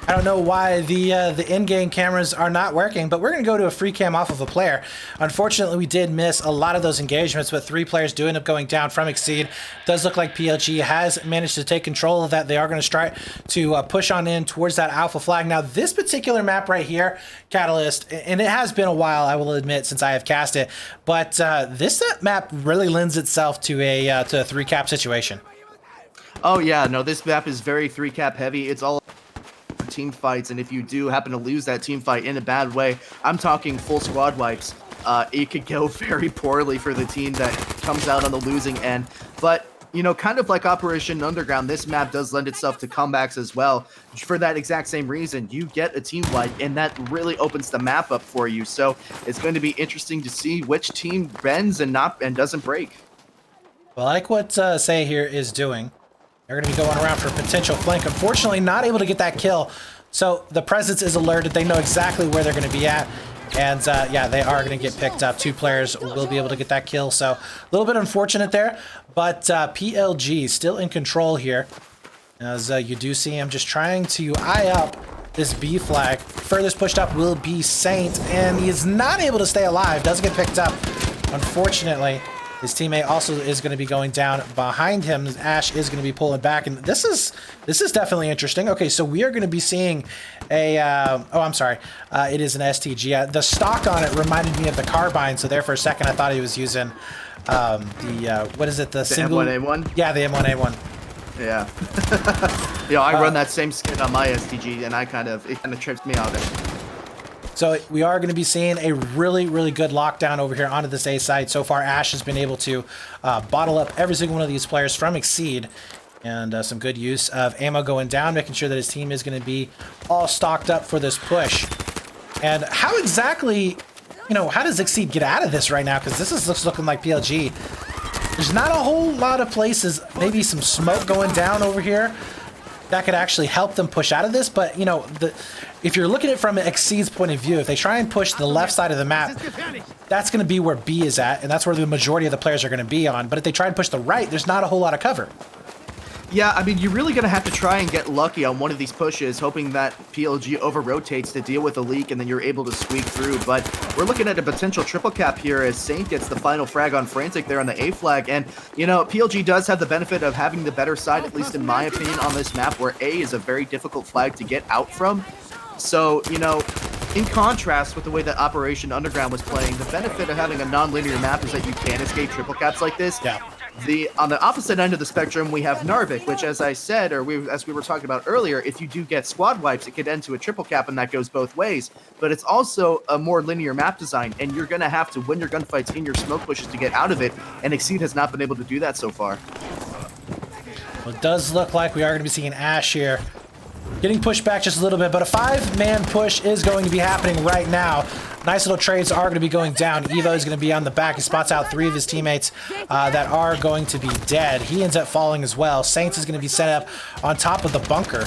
B: I don't know why the in-game cameras are not working, but we're going to go to a free cam off of a player. Unfortunately, we did miss a lot of those engagements, but 3 players do end up going down from XceeD. Does look like PLG has managed to take control of that. They are going to try to push on in towards that alpha flag. Now, this particular map right here, Catalyst, and it has been a while, I will admit, since I have cast it, but this map really lends itself to a 3-cap situation.
C: Oh, yeah. No, this map is very 3-cap heavy. It's all team fights, and if you do happen to lose that team fight in a bad way, I'm talking full squad wipes, it could go very poorly for the team that comes out on the losing end. But, you know, kind of like Operation Underground, this map does lend itself to comebacks as well. For that exact same reason, you get a team wipe, and that really opens the map up for you. So it's going to be interesting to see which team bends and doesn't break.
B: Well, I like what Say here is doing. They're going to be going around for a potential flank. Unfortunately, not able to get that kill. So the presence is alerted. They know exactly where they're going to be at. And yeah, they are going to get picked up. 2 players will be able to get that kill. So a little bit unfortunate there. But PLG still in control here. As you do see him just trying to eye up this B flag. Furthest pushed up will be Saint. And he is not able to stay alive. Doesn't get picked up, unfortunately. His teammate also is going to be going down behind him. Ash is going to be pulling back, and this is definitely interesting. Okay, so we are going to be seeing a oh, I'm sorry, it is an STG. The stock on it reminded me of the carbine, so there for a second I thought he was using what is it? The single
C: M1A1.
B: Yeah, the M1A1.
C: Yeah. Yeah, I run that same skin on my STG, and it kind of trips me out.
B: So we are going to be seeing a really, really good lockdown over here onto this A side. So far, Ash has been able to bottle up every single one of these players from XceeD. And some good use of ammo going down, making sure that his team is going to be all stocked up for this push. And how exactly, you know, how does XceeD get out of this right now? Because this is looking like PLG. There's not a whole lot of places, maybe some smoke going down over here that could actually help them push out of this. But, you know, if you're looking at it from XceeD's point of view, if they try and push the left side of the map, that's going to be where B is at, and that's where the majority of the players are going to be on. But if they try and push the right, there's not a whole lot of cover.
C: Yeah, I mean, you're really going to have to try and get lucky on one of these pushes, hoping that PLG over-rotates to deal with a leak, and then you're able to squeak through. But we're looking at a potential triple cap here as Saint gets the final frag on Frantic there on the A flag. And, you know, PLG does have the benefit of having the better side, at least in my opinion, on this map, where A is a very difficult flag to get out from. So, you know, in contrast with the way that Operation Underground was playing, the benefit of having a non-linear map is that you can escape triple caps like this.
B: Yeah.
C: On the opposite end of the spectrum, we have Narvik, which, as I said, as we were talking about earlier, if you do get squad wipes, it could end to a triple cap, and that goes both ways. But it's also a more linear map design, and you're going to have to win your gunfights in your smoke pushes to get out of it, and XceeD has not been able to do that so far.
B: Well, it does look like we are going to be seeing Ash here getting pushed back just a little bit, but a 5-man push is going to be happening right now. Nice little trades are going to be going down. Evo is going to be on the back. He spots out 3 of his teammates that are going to be dead. He ends up falling as well. Saints is going to be set up on top of the bunker.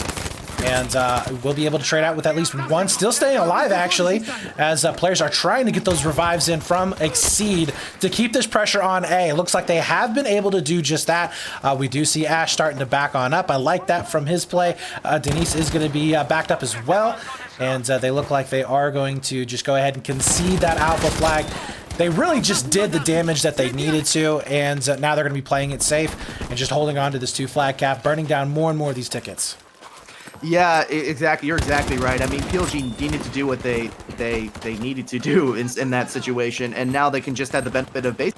B: And we'll be able to trade out with at least one still staying alive, actually, as players are trying to get those revives in from XceeD to keep this pressure on A. It looks like they have been able to do just that. We do see Ash starting to back on up. I like that from his play. Denise is going to be backed up as well, and they look like they are going to just go ahead and concede that alpha flag. They really just did the damage that they needed to, and now they're going to be playing it safe and just holding on to this 2 flag cap, burning down more and more of these tickets.
C: Yeah, exactly. You're exactly right. I mean, PLG needed to do what they needed to do in that situation, and now they can just have the benefit of base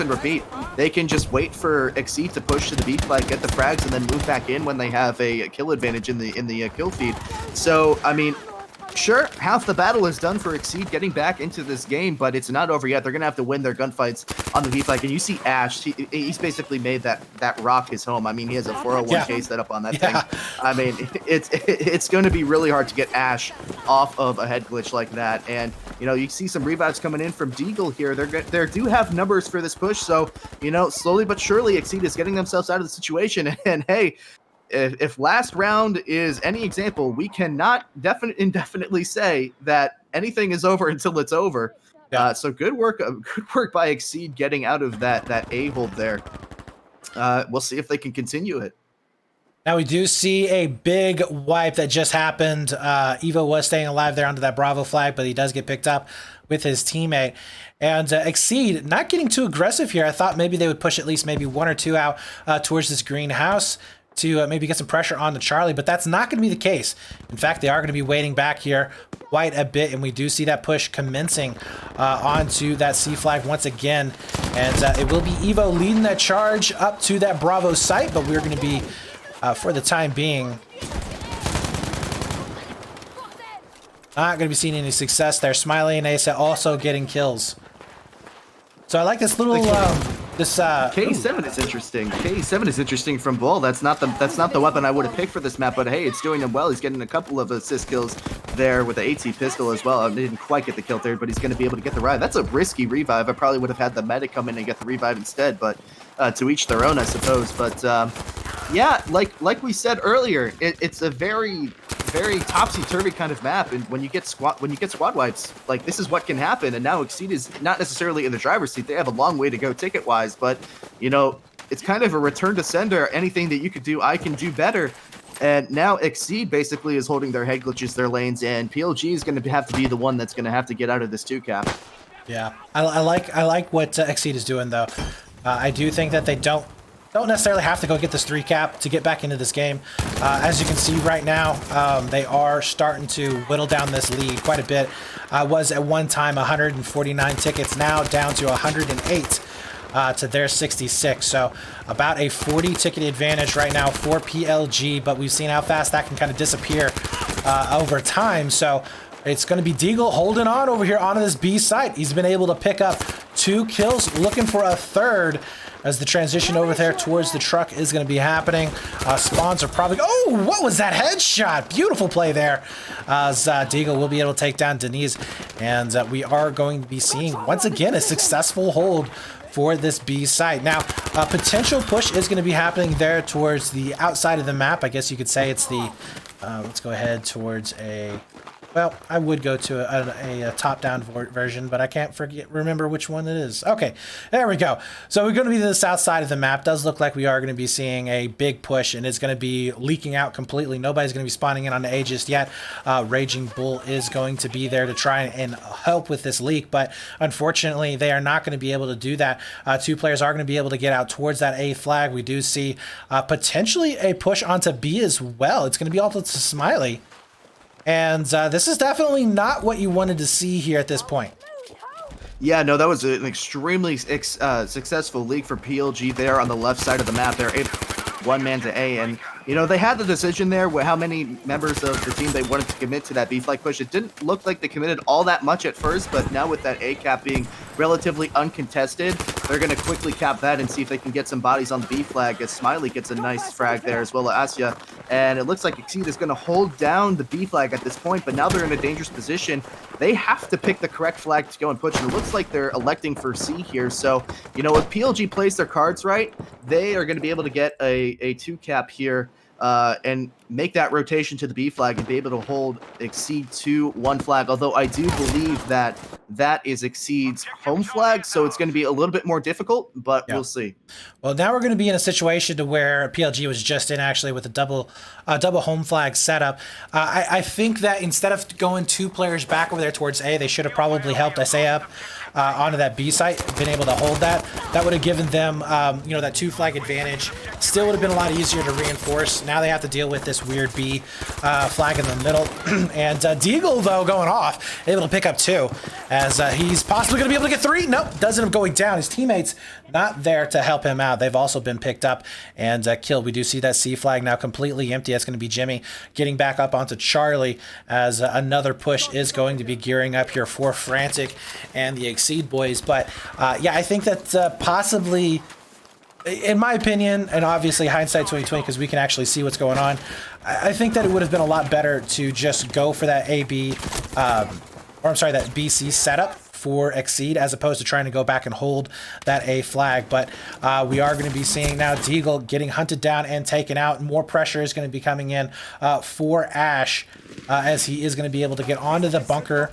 C: and repeat. They can just wait for XceeD to push to the B flag, get the frags, and then move back in when they have a kill advantage in the kill feed. So, I mean, sure, half the battle is done for XceeD getting back into this game, but it's not over yet. They're going to have to win their gunfights on the B flag. And you see Ash, he's basically made that rock his home. I mean, he has a 401k set up on that thing. I mean, it's going to be really hard to get Ash off of a head glitch like that. And, you know, you see some revives coming in from Deagle here. They do have numbers for this push. So, you know, slowly but surely, XceeD is getting themselves out of the situation. And hey, if last round is any example, we cannot indefinitely say that anything is over until it's over. Yeah. So good work by XceeD getting out of that A hold there. We'll see if they can continue it.
B: Now we do see a big wipe that just happened. Evo was staying alive there under that Bravo flag, but he does get picked up with his teammate. And XceeD not getting too aggressive here. I thought maybe they would push at least maybe 1 or 2 out towards this greenhouse to maybe get some pressure on the Charlie, but that's not going to be the case. In fact, they are going to be waiting back here quite a bit, and we do see that push commencing onto that C flag once again. And it will be Evo leading that charge up to that Bravo site, but we're going to be, for the time being, not going to be seeing any success there. Smiley and Asa also getting kills. So I like this little
C: K7 is interesting. K7 is interesting from Bull. That's not the weapon I would have picked for this map, but hey, it's doing him well. He's getting a couple of assist kills there with the AT pistol as well. I didn't quite get the kill there, but he's going to be able to get the revive. That's a risky revive. I probably would have had the medic come in and get the revive instead, but to each their own, I suppose. But yeah, like we said earlier, it's a very topsy-turvy kind of map, and when you get squad wipes, like, this is what can happen. And now XceeD is not necessarily in the driver's seat. They have a long way to go ticket-wise, but you know, it's kind of a return to sender. Anything that you could do, I can do better. And now XceeD basically is holding their head glitches, their lanes, and PLG is going to have to be the one that's going to have to get out of this 2-cap.
B: Yeah, I like what XceeD is doing though. I do think that they don't necessarily have to go get this 3-cap to get back into this game. As you can see right now, they are starting to whittle down this lead quite a bit. Was at one time 149 tickets, now down to 108 to their 66. So about a 40 ticket advantage right now for PLG, but we've seen how fast that can kind of disappear over time. So it's going to be Deagle holding on over here onto this B site. He's been able to pick up 2 kills, looking for a third, as the transition over there towards the truck is going to be happening. Spawns are probably... Oh, what was that headshot? Beautiful play there. As Deagle will be able to take down Denise. And we are going to be seeing, once again, a successful hold for this B site. Now, a potential push is going to be happening there towards the outside of the map. I guess you could say it's the... let's go ahead towards a... Well, I would go to a top-down version, but I can't remember which one it is. Okay, there we go. So we're going to be to the south side of the map. Does look like we are going to be seeing a big push, and it's going to be leaking out completely. Nobody's going to be spawning in on the A just yet. Raging Bull is going to be there to try and help with this leak, but unfortunately, they are not going to be able to do that. 2 players are going to be able to get out towards that A flag. We do see potentially a push onto B as well. It's going to be all to Smiley. And this is definitely not what you wanted to see here at this point.
C: Yeah, no, that was an extremely successful league for PLG there on the left side of the map. They're one man to A, and you know, they had the decision there with how many members of the team they wanted to commit to that B flag push. It didn't look like they committed all that much at first, but now with that A cap being relatively uncontested, they're going to quickly cap that and see if they can get some bodies on the B flag, as Smiley gets a nice frag there, as well as Asya. And it looks like XceeD is going to hold down the B flag at this point, but now they're in a dangerous position. They have to pick the correct flag to go and push, and it looks like they're electing for C here. So, you know, if PLG plays their cards right, they are going to be able to get a 2-cap here. And make that rotation to the B flag and be able to hold XceeD to one flag. Although I do believe that that is XceeD's home flag, so it's going to be a little bit more difficult, but we'll see.
B: Well, now we're going to be in a situation to where PLG was just in actually with a double home flag setup. I think that instead of going 2 players back over there towards A, they should have probably helped SA up onto that B site, been able to hold that. That would have given them, you know, that 2 flag advantage. Still would have been a lot easier to reinforce. Now they have to deal with this weird B flag in the middle. And Deagle, though, going off, able to pick up 2, as he's possibly going to be able to get 3. Nope, doesn't end up going down. His teammates not there to help him out. They've also been picked up and killed. We do see that C flag now completely empty. That's going to be Jimmy getting back up onto Charlie, as another push is going to be gearing up here for Frantic and the XceeD boys. But yeah, I think that possibly, in my opinion, and obviously hindsight 2020, because we can actually see what's going on, I think that it would have been a lot better to just go for that AB, or I'm sorry, that BC setup for XceeD, as opposed to trying to go back and hold that A flag. But we are going to be seeing now Deagle getting hunted down and taken out. More pressure is going to be coming in for Ash, as he is going to be able to get onto the bunker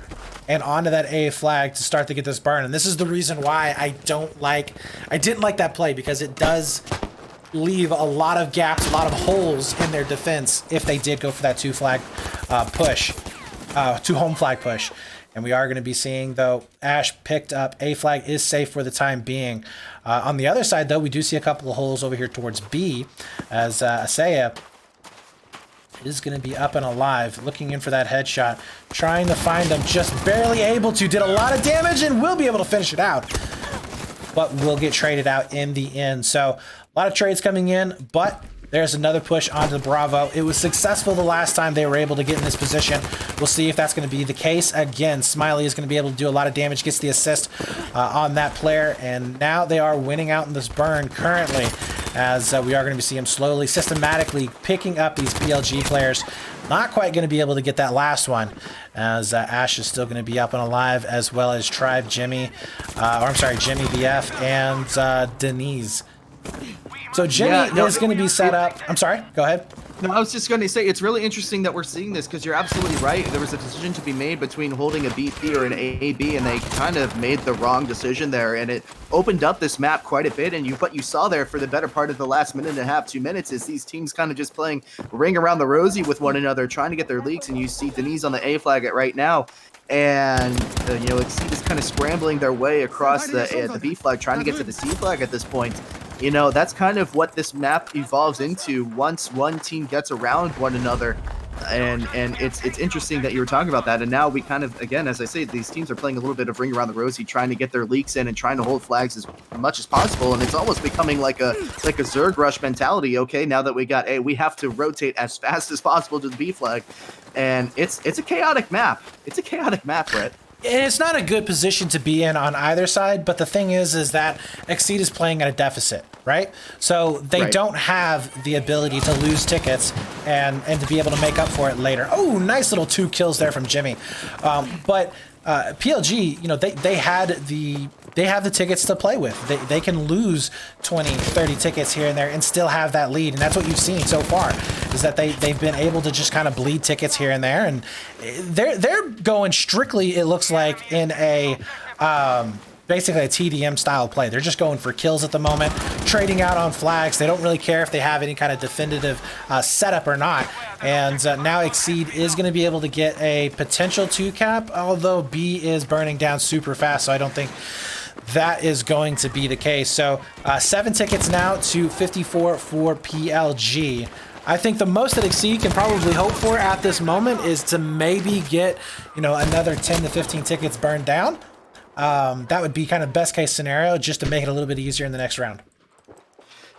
B: and onto that A flag to start to get this burn. And this is the reason why I didn't like that play, because it does leave a lot of gaps, a lot of holes in their defense if they did go for that 2 flag push, 2 home flag push. And we are going to be seeing, though, Ash picked up A flag, is safe for the time being. On the other side, though, we do see a couple of holes over here towards B, as Asaya is going to be up and alive, looking in for that headshot, trying to find them, just barely able to. Did a lot of damage and will be able to finish it out, but will get traded out in the end. So a lot of trades coming in, but there's another push onto the Bravo. It was successful the last time they were able to get in this position. We'll see if that's going to be the case. Again, Smiley is going to be able to do a lot of damage, gets the assist on that player, and now they are winning out in this burn currently, as we are going to be seeing him slowly, systematically picking up these PLG players. Not quite going to be able to get that last one, as Ash is still going to be up and alive, as well as Tribe Jimmy, or I'm sorry, Jimmy BF and Denise. So Jimmy is going to be set up. I'm sorry, go ahead.
C: No, I was just going to say, it's really interesting that we're seeing this, because you're absolutely right. There was a decision to be made between holding a BP or an AB, and they kind of made the wrong decision there, and it opened up this map quite a bit. And what you saw there for the better part of the last minute and a half, 2 minutes, is these teams kind of just playing ring around the rosy with one another, trying to get their leaks. And you see Denise on the A flag right now, and you know, XceeD is kind of scrambling their way across the B flag, trying to get to the C flag at this point. You know, that's kind of what this map evolves into once one team gets around one another. And it's interesting that you were talking about that. And now we kind of, again, as I say, these teams are playing a little bit of ring around the rosy, trying to get their leaks in and trying to hold flags as much as possible. And it's almost becoming like a Zerg rush mentality. Okay, now that we got A, we have to rotate as fast as possible to the B flag. And it's a chaotic map. It's a chaotic map, Brett.
B: And it's not a good position to be in on either side, but the thing is that XceeD is playing at a deficit, right? So they don't have the ability to lose tickets and to be able to make up for it later. Oh, nice little 2 kills there from Jimmy. But PLG, you know, they have the tickets to play with. They can lose 20, 30 tickets here and there and still have that lead. And that's what you've seen so far, is that they've been able to just kind of bleed tickets here and there. And they're going strictly, it looks like, in a basically a TDM style play. They're just going for kills at the moment, trading out on flags. They don't really care if they have any kind of definitive setup or not. And now XceeD is going to be able to get a potential 2 cap, although B is burning down super fast, so I don't think that is going to be the case. So 7 tickets now to 54 for PLG. I think the most that XceeD can probably hope for at this moment is to maybe get, you know, another 10 to 15 tickets burned down. That would be kind of best case scenario, just to make it a little bit easier in the next round.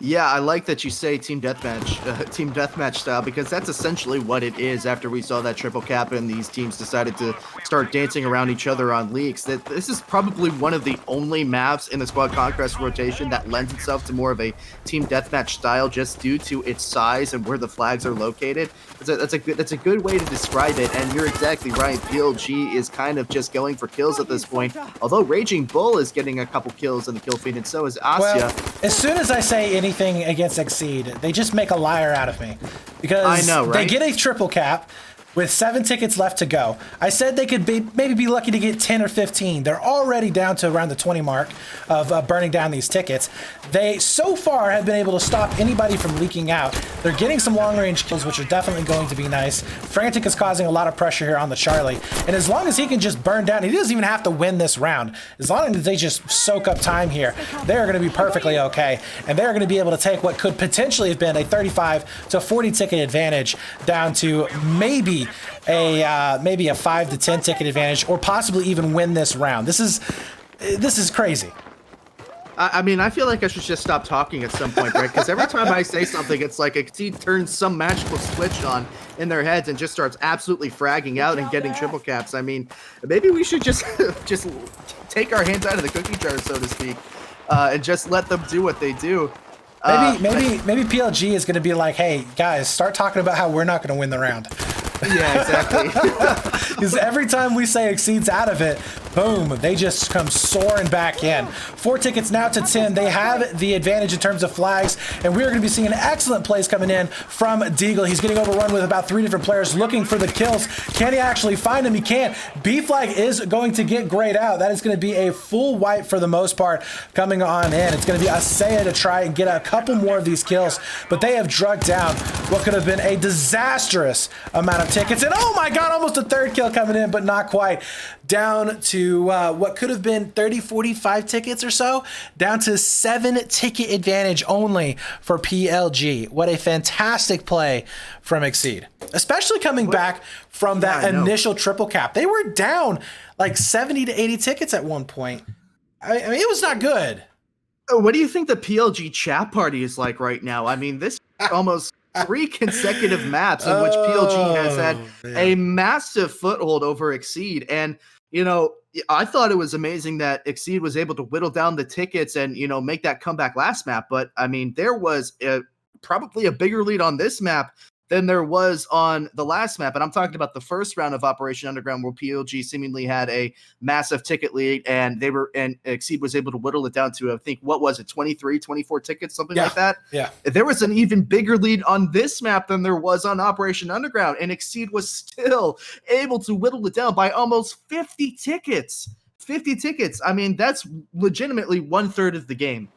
C: Yeah, I like that you say team deathmatch style, because that's essentially what it is. After we saw that triple cap and these teams decided to start dancing around each other on leaks, that this is probably one of the only maps in the Squad Conquest rotation that lends itself to more of a team deathmatch style, just due to its size and where the flags are located. That's a good way to describe it, and you're exactly right. PLG is kind of just going for kills at this point, although Raging Bull is getting a couple kills in the kill feed, and so is Asya.
B: Well, as soon as I say anything against XceeD, they just make a liar out of me. because
C: I know, right?
B: they get a triple cap with 7 tickets left to go. I said they could maybe be lucky to get 10 or 15. They're already down to around the 20 mark of burning down these tickets. They, so far, have been able to stop anybody from leaking out. They're getting some long-range kills, which are definitely going to be nice. Frantic is causing a lot of pressure here on the Charlie. And as long as he can just burn down, he doesn't even have to win this round. As long as they just soak up time here, they're going to be perfectly okay. And they're going to be able to take what could potentially have been a 35 to 40 ticket advantage down to maybe a 5 to 10 ticket advantage, or possibly even win this round. This is crazy.
C: I mean, I feel like I should just stop talking at some point, right? Because every time I say something, it's like XceeD turns some magical switch on in their heads and just starts absolutely fragging out and getting triple caps. I mean, maybe we should just take our hands out of the cookie jar, so to speak, and just let them do what they do.
B: Maybe PLG is going to be like, hey guys, start talking about how we're not going to win the round.
C: Yeah, exactly.
B: Because every time we say XceeD's out of it, boom, they just come soaring back in. 4 tickets now to 10. They have the advantage in terms of flags, and we're going to be seeing excellent plays coming in from Deagle. He's getting overrun with about 3 different players looking for the kills. Can he actually find him? He can't. B flag is going to get grayed out. That is going to be a full wipe for the most part coming on in. It's going to be XceeD to try and get a couple more of these kills, but they have drugged down what could have been a disastrous amount of tickets. And oh my god, almost a 3rd kill coming in, but not quite. Down to what could have been 30, 45 tickets or so, down to 7 ticket advantage only for PLG. What a fantastic play from XceeD, especially coming back from that initial triple cap. They were down like 70 to 80 tickets at one point. I mean, it was not good.
C: What do you think the PLG chat party is like right now? I mean, this almost 3 consecutive maps in which PLG has had a massive foothold over XceeD. And, you know, I thought it was amazing that XceeD was able to whittle down the tickets and, you know, make that comeback last map. But, I mean, there was probably a bigger lead on this map than there was on the last map. And I'm talking about the first round of Operation Underground, where PLG seemingly had a massive ticket lead, and XceeD was able to whittle it down to, I think, what was it, 23, 24 tickets, something like that? Yeah. There was an even bigger lead on this map than there was on Operation Underground, and XceeD was still able to whittle it down by almost 50 tickets. 50 tickets. I mean, that's legitimately 1/3 of the game.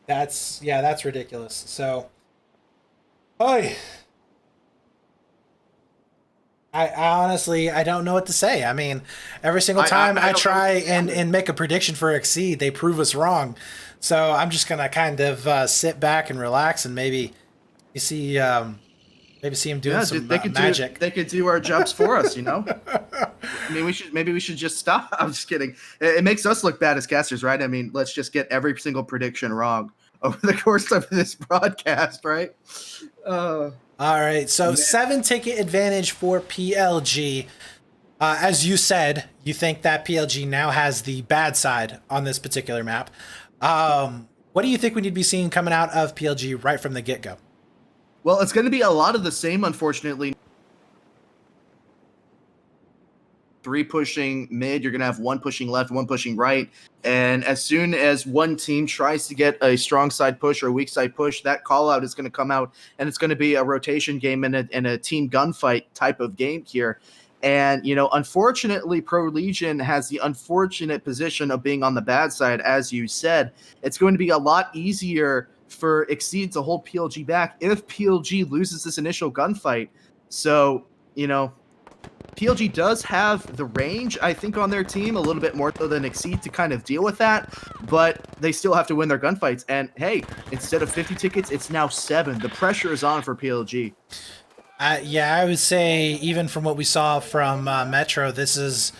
B: That's ridiculous. So, I honestly, I don't know what to say. I mean, every single time I try and make a prediction for XceeD, they prove us wrong. So I'm just going to kind of sit back and relax, and maybe you see him doing some magic.
C: They could do our jobs for us, you know? I mean, maybe we should just stop. I'm just kidding. It makes us look bad as casters, right? I mean, let's just get every single prediction wrong over the course of this broadcast, right?
B: All right, so 7 ticket advantage for PLG. As you said, you think that PLG now has the bad side on this particular map. What do you think we need to be seeing coming out of PLG right from the get-go?
C: Well, it's going to be a lot of the same, unfortunately. 3 pushing mid, you're going to have 1 pushing left, 1 pushing right. And as soon as one team tries to get a strong side push or a weak side push, that call out is going to come out, and it's going to be a rotation game and a team gunfight type of game here. And, you know, unfortunately, ProLegion has the unfortunate position of being on the bad side. As you said, it's going to be a lot easier for XceeD to hold PLG back if PLG loses this initial gunfight. So, you know, PLG does have the range, I think, on their team, a little bit more so than XceeD to kind of deal with that, but they still have to win their gunfights. And hey, instead of 50 tickets, it's now 7. The pressure is on for PLG.
B: Yeah, I would say even from what we saw from Metro, this is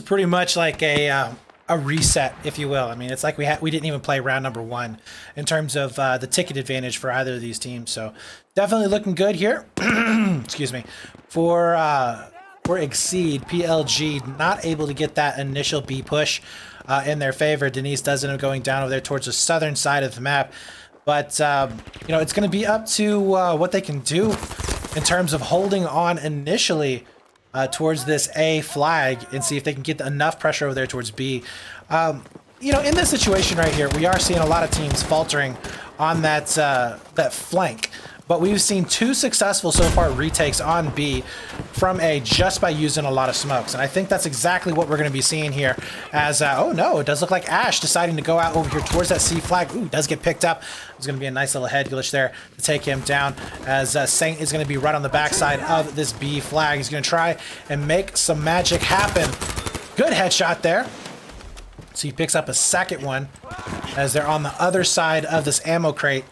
B: pretty much like a reset, if you will. I mean, it's like we didn't even play round number 1 in terms of the ticket advantage for either of these teams. So definitely looking good here. Excuse me. For XceeD, PLG not able to get that initial B push in their favor. Denise does end up going down over there towards the southern side of the map. But, you know, it's going to be up to what they can do in terms of holding on initially towards this A flag and see if they can get enough pressure over there towards B. You know, in this situation right here, we are seeing a lot of teams faltering on that flank but we've seen 2 successful so far retakes on B from A just by using a lot of smokes. And I think that's exactly what we're going to be seeing here as, oh no, it does look like Ash deciding to go out over here towards that C flag. Ooh, does get picked up. There's going to be a nice little head glitch there to take him down as Saint is going to be right on the backside of this B flag. He's going to try and make some magic happen. Good headshot there. So he picks up a second one as they're on the other side of this ammo crate.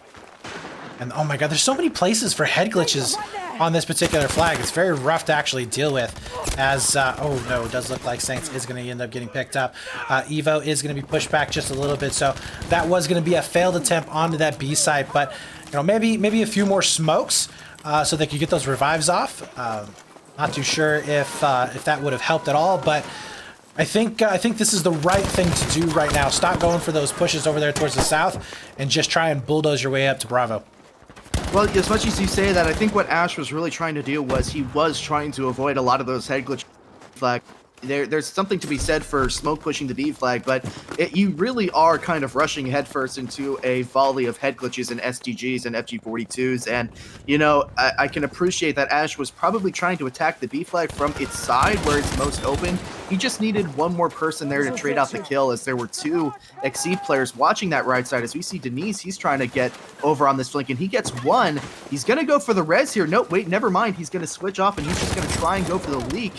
B: And oh my god, there's so many places for head glitches on this particular flag. It's very rough to actually deal with as, oh no, it does look like Saints is going to end up getting picked up. Evo is going to be pushed back just a little bit, so that was going to be a failed attempt onto that B side, but you know, maybe a few more smokes so they could get those revives off. Not too sure if that would have helped at all, but I think this is the right thing to do right now. Stop going for those pushes over there towards the south and just try and bulldoze your way up to Bravo.
C: Well, as much as you say that, I think what Ash was really trying to do was he was trying to avoid a lot of those head glitch flag. There's something to be said for smoke pushing the B flag, but you really are kind of rushing headfirst into a volley of head glitches and STGs and FG42s. And, you know, I can appreciate that Ash was probably trying to attack the B flag from its side where it's most open. He just needed one more person there to trade out the kill, as there were 2 XceeD players watching that right side. As we see Denise, he's trying to get over on this flank, and he gets one. He's going to go for the res here. Nope, wait, never mind. He's going to switch off, and he's just going to try and go for the leak.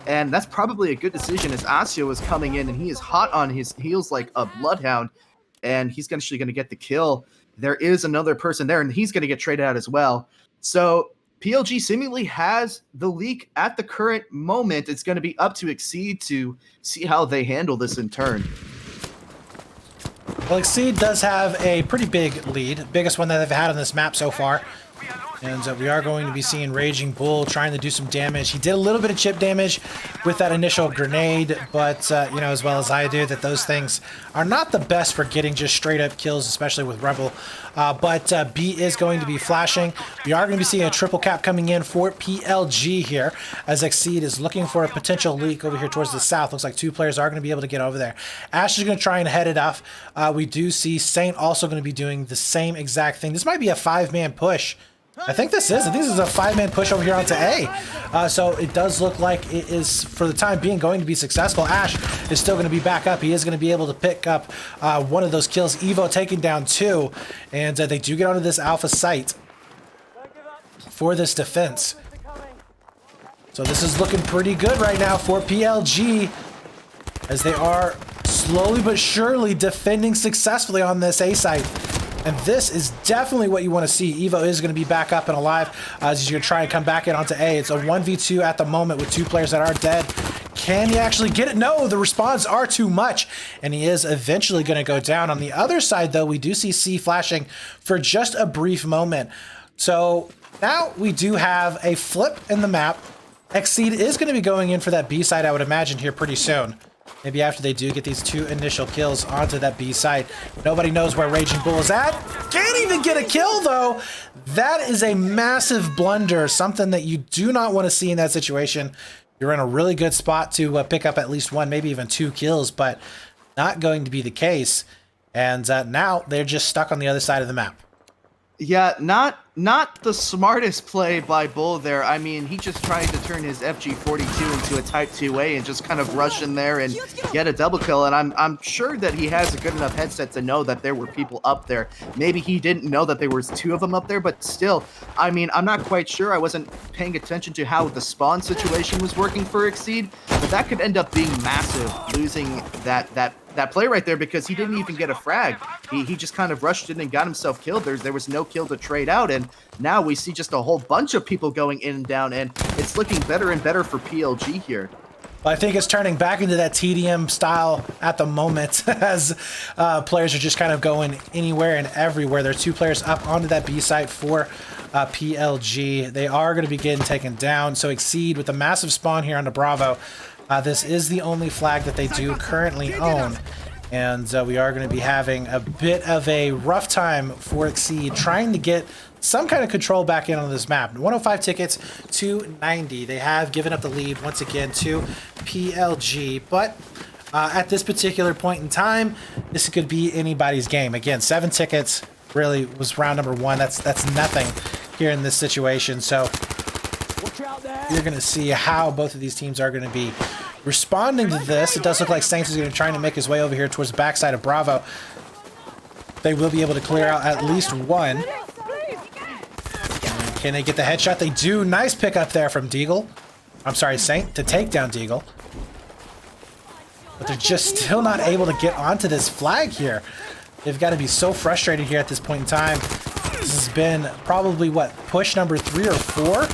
C: And that's probably a good decision, as Asio is coming in, and he is hot on his heels like a bloodhound, and he's actually going to get the kill. There is another person there, and he's going to get traded out as well. So PLG seemingly has the leak at the current moment. It's going to be up to XceeD to see how they handle this in turn.
B: Well, XceeD does have a pretty big lead, biggest one that they've had on this map so far. And we are going to be seeing Raging Bull trying to do some damage. He did a little bit of chip damage with that initial grenade, but, you know, as well as I do, that those things are not the best for getting just straight up kills, especially with Rebel. But B is going to be flashing. We are going to be seeing a triple cap coming in for PLG here, as XceeD is looking for a potential leak over here towards the south. Looks like 2 players are going to be able to get over there. Ash is going to try and head it off. We do see Saint also going to be doing the same exact thing. This might be a 5-man push. I think this is a 5-man push over here onto A. So it does look like it is, for the time being, going to be successful. Ash is still going to be back up. He is going to be able to pick up one of those kills. Evo taking down 2. And they do get onto this alpha site for this defense. So this is looking pretty good right now for PLG, as they are slowly but surely defending successfully on this A site. And this is definitely what you want to see. Evo is going to be back up and alive as he's going to try and come back in onto A. It's a 1v2 at the moment with 2 players that are dead. Can he actually get it? No, the respawns are too much, and he is eventually going to go down. On the other side, though, we do see C flashing for just a brief moment. So now we do have a flip in the map. XceeD is going to be going in for that B side, I would imagine, here pretty soon. Maybe after they do get these 2 initial kills onto that B side. Nobody knows where Raging Bull is at. Can't even get a kill, though. That is a massive blunder, something that you do not want to see in that situation. You're in a really good spot to pick up at least 1, maybe even 2 kills, but not going to be the case. And now they're just stuck on the other side of the map.
C: Yeah, not the smartest play by Bull there. I mean, he just tried to turn his FG42 into a Type 2A and just kind of rush in there and get a double kill. And I'm sure that he has a good enough headset to know that there were people up there. Maybe he didn't know that there was 2 of them up there, but still, I mean, I'm not quite sure. I wasn't paying attention to how the spawn situation was working for XceeD, but that could end up being massive, losing that play right there, because he didn't even get a frag. He just kind of rushed in and got himself killed. There was no kill to trade out, and now we see just a whole bunch of people going in and down, and it's looking better and better for PLG here.
B: Well, I think it's turning back into that TDM style at the moment, as players are just kind of going anywhere and everywhere. There's 2 players up onto that B site for PLG. They are going to be getting taken down, so XceeD with a massive spawn here onto Bravo. This is the only flag that they do currently own, and we are going to be having a bit of a rough time for XceeD trying to get some kind of control back in on this map. 105 tickets to 90. They have given up the lead once again to PLG, but at this particular point in time, this could be anybody's game. Again, 7 tickets really was round number 1. That's nothing here in this situation. So you're going to see how both of these teams are going to be responding to this. It does look like Saints is going to try to make his way over here towards the backside of Bravo. They will be able to clear out at least one. And can they get the headshot? They do. Nice pick up there from Deagle. I'm sorry, Saint, to take down Deagle. But they're just still not able to get onto this flag here. They've got to be so frustrated here at this point in time. This has been probably, what, push number 3 or 4?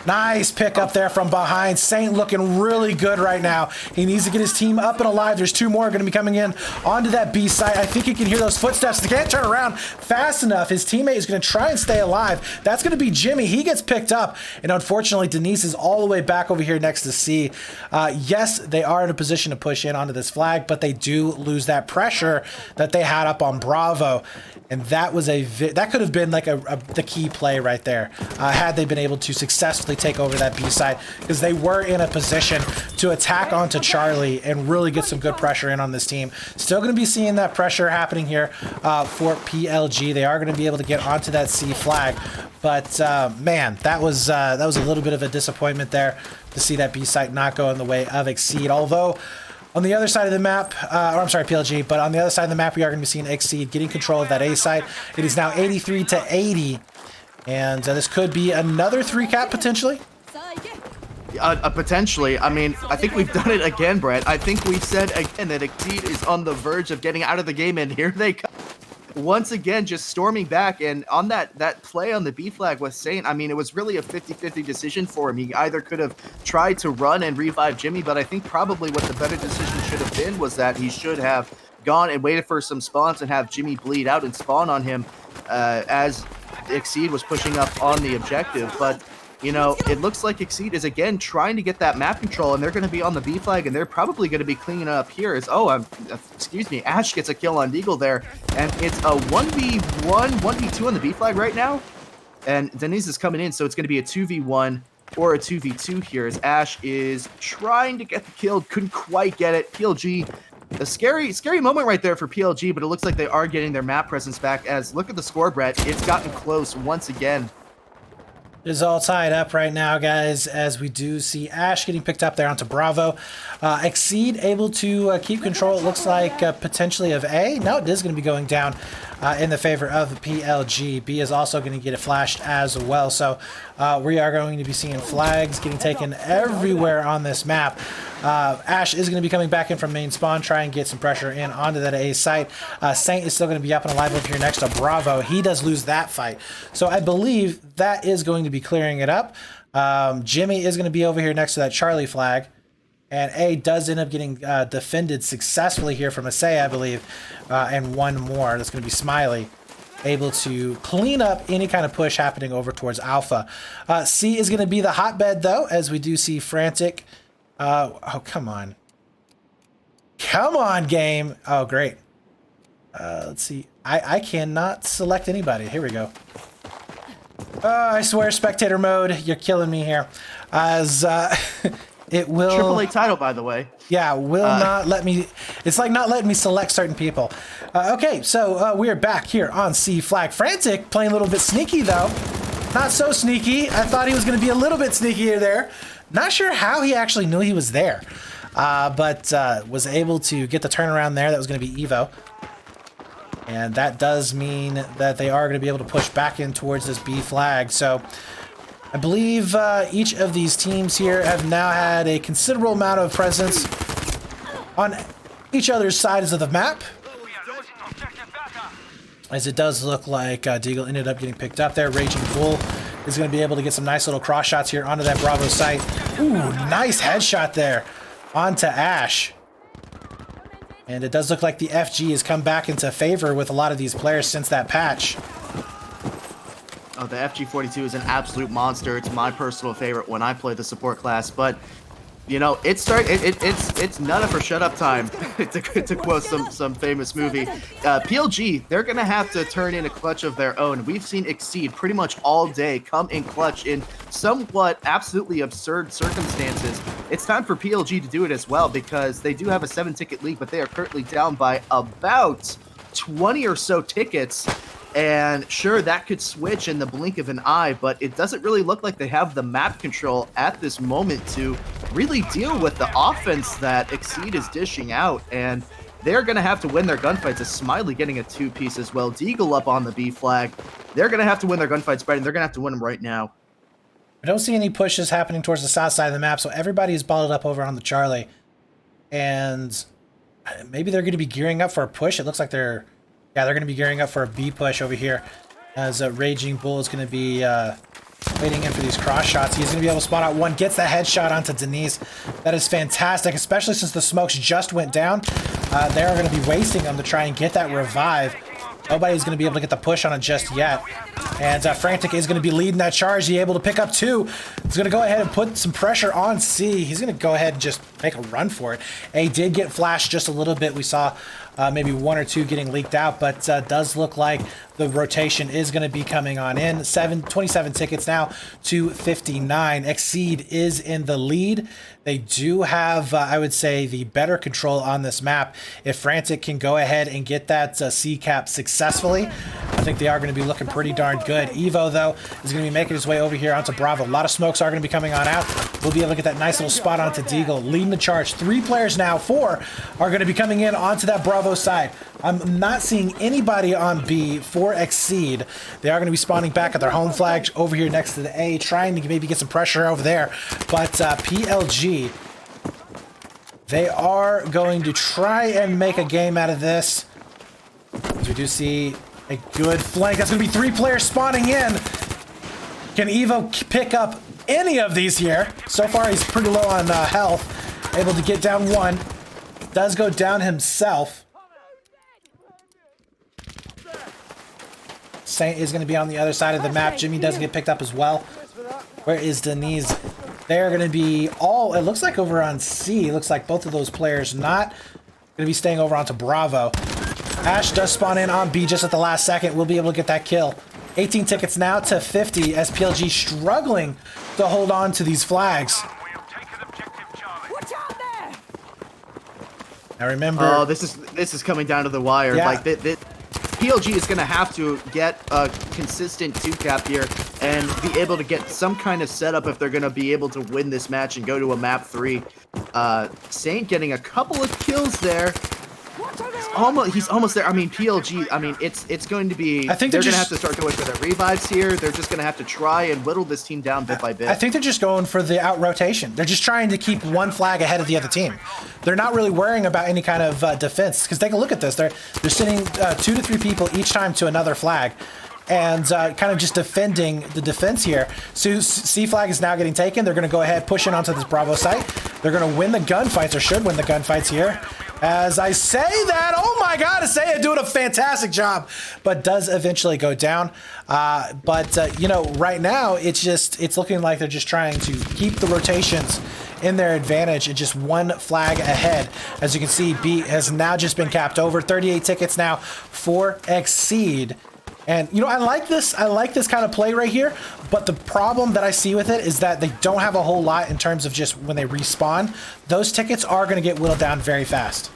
B: Nice pick up there from behind. Saint looking really good right now. He needs to get his team up and alive. There's 2 more going to be coming in onto that B site. I think he can hear those footsteps. They can't turn around fast enough. His teammate is going to try and stay alive. That's going to be Jimmy. He gets picked up. And unfortunately, Denise is all the way back over here next to C. Yes, they are in a position to push in onto this flag, but they do lose that pressure that they had up on Bravo. And that was that could have been like the key play right there, had they been able to successfully take over that B side, because they were in a position to attack onto Charlie and really get some good pressure in on this team. Still going to be seeing that pressure happening here for PLG. They are going to be able to get onto that C flag, but man, that was a little bit of a disappointment there to see that B site not go in the way of XceeD. Although on the other side of the map, or I'm sorry, PLG, but on the other side of the map, we are going to be seeing XceeD getting control of that A site. It is now 83 to 80, and this could be another 3-cap potentially.
C: Potentially. I mean, I think we've done it again, Brett. I think we said again that XceeD is on the verge of getting out of the game, and here they come. Once again, just storming back, and on that play on the B flag with Saint, I mean, it was really a 50-50 decision for him. He either could have tried to run and revive Jimmy, but I think probably what the better decision should have been was that he should have gone and waited for some spawns and have Jimmy bleed out and spawn on him as XceeD was pushing up on the objective. But you know, it looks like XceeD is again trying to get that map control, and they're going to be on the B flag, and they're probably going to be cleaning up here. Excuse me, Ash gets a kill on Deagle there, and it's a 1v1, 1v2 on the B flag right now, and Denise is coming in, so it's going to be a 2v1 or a 2v2 here as Ash is trying to get the kill, couldn't quite get it. PLG, a scary moment right there for PLG, but it looks like they are getting their map presence back. As look at the score, Brett, it's gotten close once again.
B: Is all tied up right now, guys, as we do see Ash getting picked up there onto Bravo. XceeD able to keep control, it looks like, potentially of A. No, it is going to be going down in the favor of PLG. B is also going to get it flashed as well. So we are going to be seeing flags getting taken everywhere on this map. Ash is going to be coming back in from main spawn, try and get some pressure in onto that A site. Saint is still going to be up and alive over here next to Bravo. He does lose that fight. So I believe that is going to be clearing it up. Jimmy is going to be over here next to that Charlie flag. And A does end up getting defended successfully here from Asay, I believe. And one more. That's going to be Smiley, able to clean up any kind of push happening over towards Alpha. C is going to be the hotbed, though, as we do see Frantic. Oh, come on. Come on, game. Oh, great. Let's see. I cannot select anybody. Here we go. I swear, spectator mode, you're killing me here. As it will...
C: AAA title, by the way.
B: Yeah, will not let me... It's like not letting me select certain people. Okay, so we are back here on C flag. Frantic playing a little bit sneaky, though. Not so sneaky. I thought he was going to be a little bit sneakier there. Not sure how he actually knew he was there, but was able to get the turnaround there. That was going to be Evo. And that does mean that they are going to be able to push back in towards this B flag. So I believe each of these teams here have now had a considerable amount of presence on each other's sides of the map. As it does look like Deagle ended up getting picked up there. Raging Bull is going to be able to get some nice little cross shots here onto that Bravo site. Ooh, nice headshot there onto Ash. And it does look like the FG has come back into favor with a lot of these players since that patch.
C: Oh, the FG42 is an absolute monster. It's my personal favorite when I play the support class, but you know, it's none of for shut up time to quote some famous movie. PLG, they're gonna have to turn in a clutch of their own. We've seen XceeD pretty much all day come in clutch in somewhat absolutely absurd circumstances. It's time for PLG to do it as well, because they do have a 7-ticket lead, but they are currently down by about 20 or so tickets. And sure, that could switch in the blink of an eye, but it doesn't really look like they have the map control at this moment to really deal with the offense that XceeD is dishing out. And they're going to have to win their gunfights. As Smiley getting a 2-piece as well. Deagle up on the B flag. They're going to have to win their gunfights, Brett, and they're going to have to win them right now.
B: I don't see any pushes happening towards the south side of the map, so everybody is balled up over on the Charlie. And maybe they're going to be gearing up for a push. It looks like they're going to be gearing up for a B push over here, as Raging Bull is going to be waiting in for these cross shots. He's going to be able to spot out one, gets the headshot onto Denise. That is fantastic, especially since the smokes just went down. They are going to be wasting them to try and get that revive. Nobody's going to be able to get the push on it just yet. And Frantic is going to be leading that charge. He's able to pick up 2. He's going to go ahead and put some pressure on C. He's going to go ahead and just make a run for it. A did get flashed just a little bit. We saw maybe 1 or 2 getting leaked out, but does look like the rotation is going to be coming on in. 27 tickets now to 59. XceeD is in the lead. They do have, I would say, the better control on this map. If Frantic can go ahead and get that C cap successfully, I think they are going to be looking pretty darn good. Evo, though, is going to be making his way over here onto Bravo. A lot of smokes are going to be coming on out. We'll be able to get that nice little spot onto Deagle, leading the charge. 3 players now, 4 are going to be coming in onto that Bravo side. I'm not seeing anybody on B for XceeD. They are going to be spawning back at their home flag over here next to the A, trying to maybe get some pressure over there. But PLG, they are going to try and make a game out of this. As we do see a good flank. That's going to be 3 players spawning in. Can Evo pick up any of these here? So far, he's pretty low on health. Able to get down 1. Does go down himself. Saint is going to be on the other side of the map. Jimmy does get picked up as well. Where is Denise? They're going to be all, it looks like over on C. It looks like both of those players not going to be staying over onto Bravo. Ash does spawn in on B just at the last second. We'll be able to get that kill. 18 tickets now to 50 as PLG struggling to hold on to these flags. Now remember...
C: Oh, this is coming down to the wire.
B: Yeah.
C: Like, PLG is going to have to get a consistent 2-cap here and be able to get some kind of setup if they're going to be able to win this match and go to a map 3. Saint getting a couple of kills there. He's almost there. I mean, PLG, I mean, it's going to be...
B: I think
C: they're going to have to start going for their revives here. They're just going to have to try and whittle this team down bit by bit.
B: I think they're just going for the out-rotation. They're just trying to keep one flag ahead of the other team. They're not really worrying about any kind of defense, because take a look at this. They're sending 2 to 3 people each time to another flag, and kind of just defending the defense here. So C flag is now getting taken. They're going to go ahead, push in onto this Bravo site. They're going to win the gunfights, or should win the gunfights here. As I say that, oh my God, Isaiah doing a fantastic job, but does eventually go down. You know, right now, it's looking like they're just trying to keep the rotations in their advantage and just one flag ahead. As you can see, B has now just been capped over. 38 tickets now for XceeD. And, you know, I like this kind of play right here, but the problem that I see with it is that they don't have a whole lot in terms of just when they respawn. Those tickets are going to get whittled down very fast.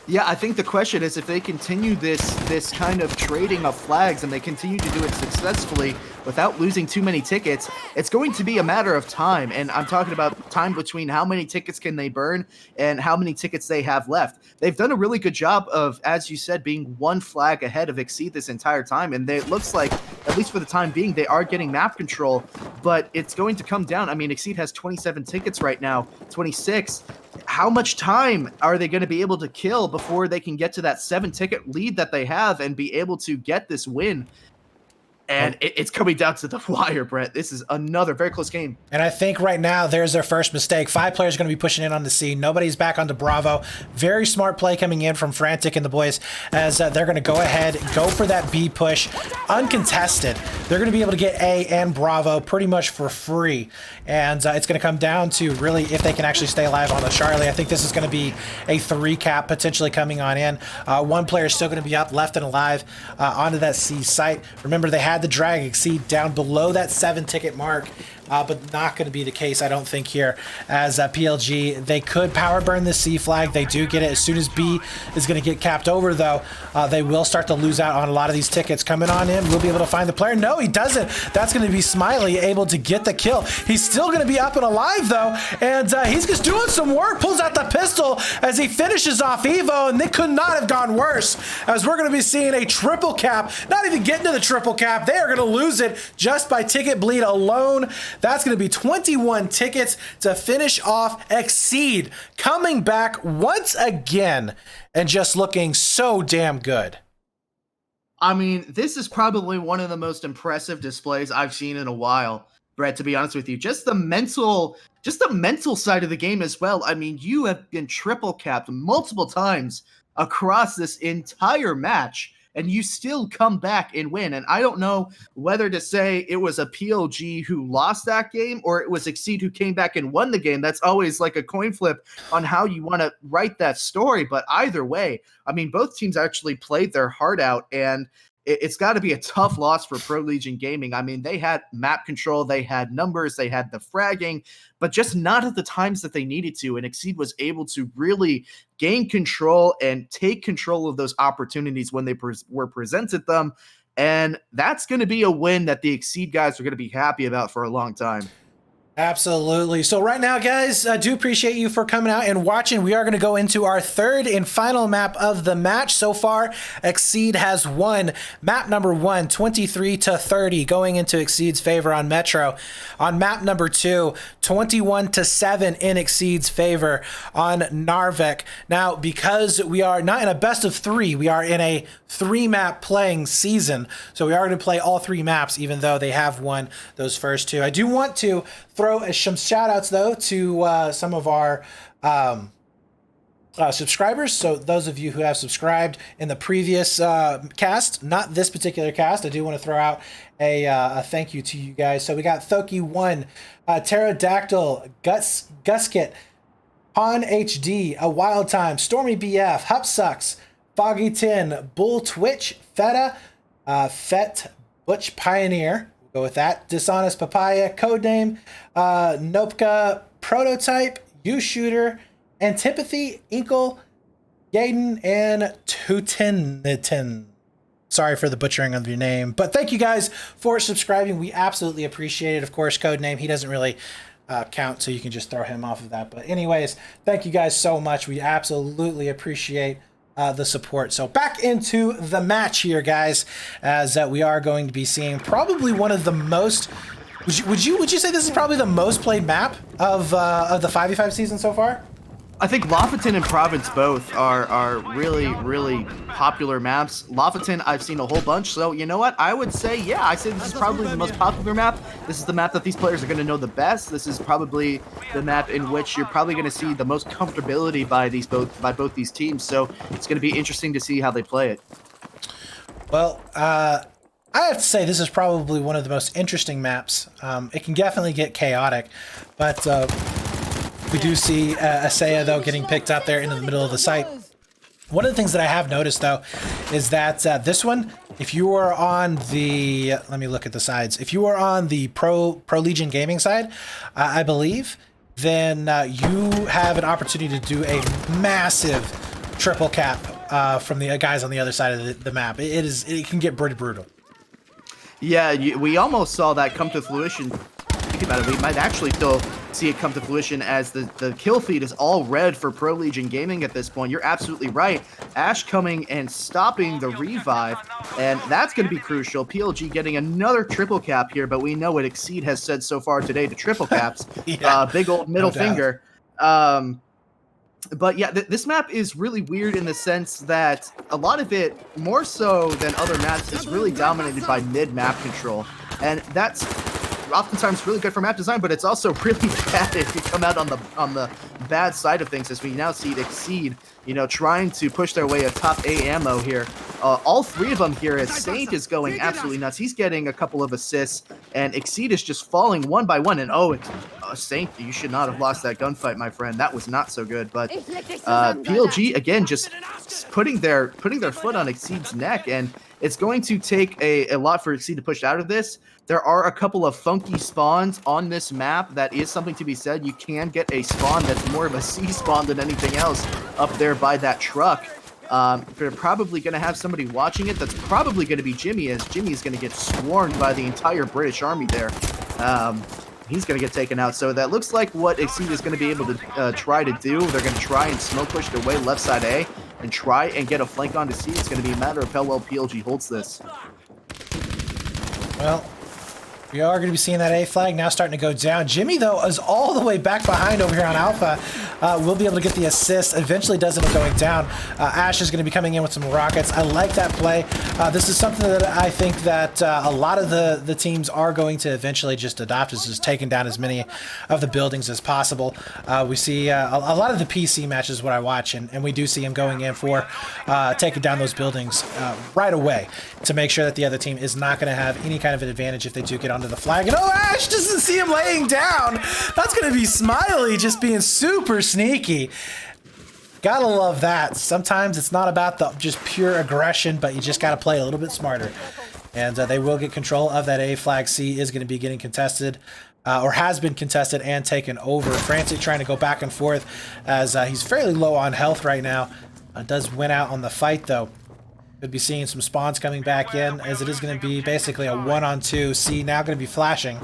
C: Yeah, I think the question is if they continue this kind of trading of flags and they continue to do it successfully without losing too many tickets, it's going to be a matter of time. And I'm talking about time between how many tickets can they burn and how many tickets they have left. They've done a really good job of, as you said, being one flag ahead of XceeD this entire time. And it looks like, at least for the time being, they are getting map control, but it's going to come down. I mean, XceeD has 27 tickets right now, 26. How much time are they going to be able to kill before they can get to that 7-ticket lead that they have and be able to get this win? And it's coming down to the wire, Brett. This is another very close game.
B: And I think right now there's their first mistake. 5 players going to be pushing in on the C. Nobody's back onto Bravo. Very smart play coming in from Frantic and the boys as they're going to go ahead, go for that B push. Uncontested. They're going to be able to get A and Bravo pretty much for free. And it's going to come down to really if they can actually stay alive on the Charlie. I think this is going to be a 3-cap potentially coming on in. 1 player is still going to be up left and alive onto that C site. Remember, they had the drag XceeD down below that 7-ticket mark. but not going to be the case, I don't think, here, as PLG, they could power burn the C flag. They do get it. As soon as B is going to get capped over, though, they will start to lose out on a lot of these tickets coming on in. We'll be able to find the player. No, he doesn't. That's going to be Smiley able to get the kill. He's still going to be up and alive, though, and he's just doing some work, pulls out the pistol as he finishes off Evo, and they could not have gone worse, as we're going to be seeing a triple cap, not even getting to the triple cap. They are going to lose it just by ticket bleed alone. That's going to be 21 tickets to finish off XceeD, coming back once again and just looking so damn good.
C: I mean, this is probably one of the most impressive displays I've seen in a while, Brett, to be honest with you. Just the mental side of the game as well. I mean, you have been triple capped multiple times across this entire match, and you still come back and win. And I don't know whether to say it was a PLG who lost that game or it was XceeD who came back and won the game. That's always like a coin flip on how you want to write that story. But either way, I mean, both teams actually played their heart out, and it's got to be a tough loss for ProLegion Gaming. I mean, they had map control, they had numbers, they had the fragging, but just not at the times that they needed to. And XceeD was able to really gain control and take control of those opportunities when they were presented them. And that's going to be a win that the XceeD guys are going to be happy about for a long time.
B: Absolutely. So right now, guys, I do appreciate you for coming out and watching. We are going to go into our third and final map of the match. So far, XceeD has won map number 1, 23-30, going into XceeD's favor on Metro. On map number 2, 21-7 in XceeD's favor on Narvik. Now, because we are not in a best of 3, we are in a 3-map playing season. So we are going to play all 3 maps, even though they have won those first 2. I do want to throw some shout outs though to some of our subscribers. So those of you who have subscribed in the previous cast, not this particular cast, I do want to throw out a thank you to you guys. So we got Thoki1, Pterodactyl, Gusket, Han HD, A Wild Time, Stormy BF, Hup Sucks, Foggy 10, Bull Twitch, Feta, Fet Butch Pioneer. Go with that. Dishonest Papaya, Codename, Nopka, Prototype, U-Shooter, Antipathy, Inkle, Yaden, and Tutinitin. Sorry for the butchering of your name, but thank you guys for subscribing. We absolutely appreciate it. Of course, Codename, he doesn't really count, so you can just throw him off of that. But anyways, thank you guys so much. We absolutely appreciate the support. So back into the match here, guys, as we are going to be seeing probably one of the most. Would you say this is probably the most played map of the 5v5 season so far?
C: I think Lofoten and Province both are really, really popular maps. Lofoten, I've seen a whole bunch, so you know what? I would say, yeah, I say this is probably the most popular map. This is the map that these players are going to know the best. This is probably the map in which you're probably going to see the most comfortability by both these teams. So it's going to be interesting to see how they play it.
B: Well, I have to say this is probably one of the most interesting maps. It can definitely get chaotic, but we do see Asaya, though, getting picked up there into the middle of the site. One of the things that I have noticed, though, is that this one, if you are on the, let me look at the sides. If you are on the ProLegion gaming side, I believe, then you have an opportunity to do a massive triple cap from the guys on the other side of the map. It can get pretty brutal.
C: Yeah, we almost saw that come to fruition. Think about it, we might actually still see it come to fruition as the kill feed is all red for ProLegion Gaming at this point. You're absolutely right. Ash coming and stopping the revive, and that's going to be crucial. PLG getting another triple cap here, but we know what XceeD has said so far today, the triple caps. Yeah, big old middle finger. But yeah, this map is really weird in the sense that a lot of it, more so than other maps, is really dominated by mid-map control. And that's oftentimes really good for map design, but it's also really bad if you come out on the bad side of things, as we now see XceeD, trying to push their way at top A ammo here. All 3 of them here, as Saint is going absolutely nuts. He's getting a couple of assists, and XceeD is just falling one by one. And Saint, you should not have lost that gunfight, my friend. That was not so good. But PLG again, just putting their foot on XceeD's neck, and it's going to take a lot for XceeD to push out of this. There are a couple of funky spawns on this map. That is something to be said. You can get a spawn that's more of a C spawn than anything else up there by that truck. They're probably going to have somebody watching it. That's probably going to be Jimmy, as Jimmy is going to get swarmed by the entire British army there. He's going to get taken out. So that looks like what XceeD is going to be able to try to do. They're going to try and smoke push their way left side A and try and get a flank onto C. It's going to be a matter of how well PLG holds this.
B: Well, we are going to be seeing that A flag now starting to go down. Jimmy, though, is all the way back behind over here on Alpha. Will be able to get the assist. Eventually does end up going down. Ash is going to be coming in with some rockets. I like that play. This is something that I think that a lot of the teams are going to eventually just adopt, is just taking down as many of the buildings as possible. We see a lot of the PC matches what I watch, and we do see him going in for taking down those buildings right away to make sure that the other team is not going to have any kind of an advantage if they do get onto the flag. And oh, Ash doesn't see him laying down. That's going to be Smiley just being super sneaky. Gotta love that. Sometimes it's not about the just pure aggression, but you just got to play a little bit smarter. And they will get control of that A flag. C is going to be getting contested, or has been contested and taken over. Frantic trying to go back and forth as he's fairly low on health right now. Does win out on the fight, though. Could be seeing some spawns coming back in, as it is going to be basically a 1-on-2. C now going to be flashing.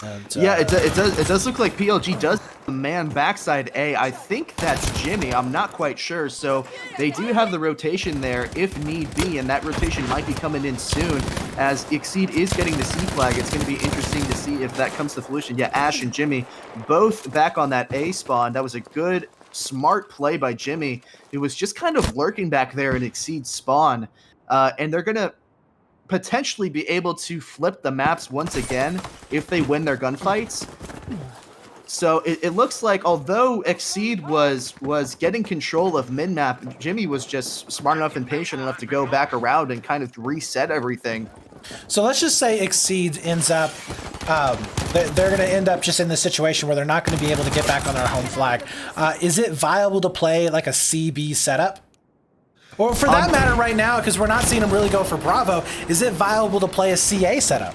B: And,
C: yeah, it does look like PLG does man backside A. I think that's Jimmy. I'm not quite sure. So they do have the rotation there if need be, and that rotation might be coming in soon as XceeD is getting the C flag. It's going to be interesting to see if that comes to fruition. Yeah, Ash and Jimmy both back on that A spawn. That was a good, smart play by Jimmy, who was just kind of lurking back there in XceeD's spawn. And they're going to potentially be able to flip the maps once again if they win their gunfights. So it looks like, although XceeD was getting control of mid-map, Jimmy was just smart enough and patient enough to go back around and kind of reset everything.
B: So let's just say XceeD ends up, they're going to end up just in this situation where they're not going to be able to get back on their home flag. Is it viable to play like a CB setup? Or for that matter right now, because we're not seeing them really go for Bravo, is it viable to play a CA setup?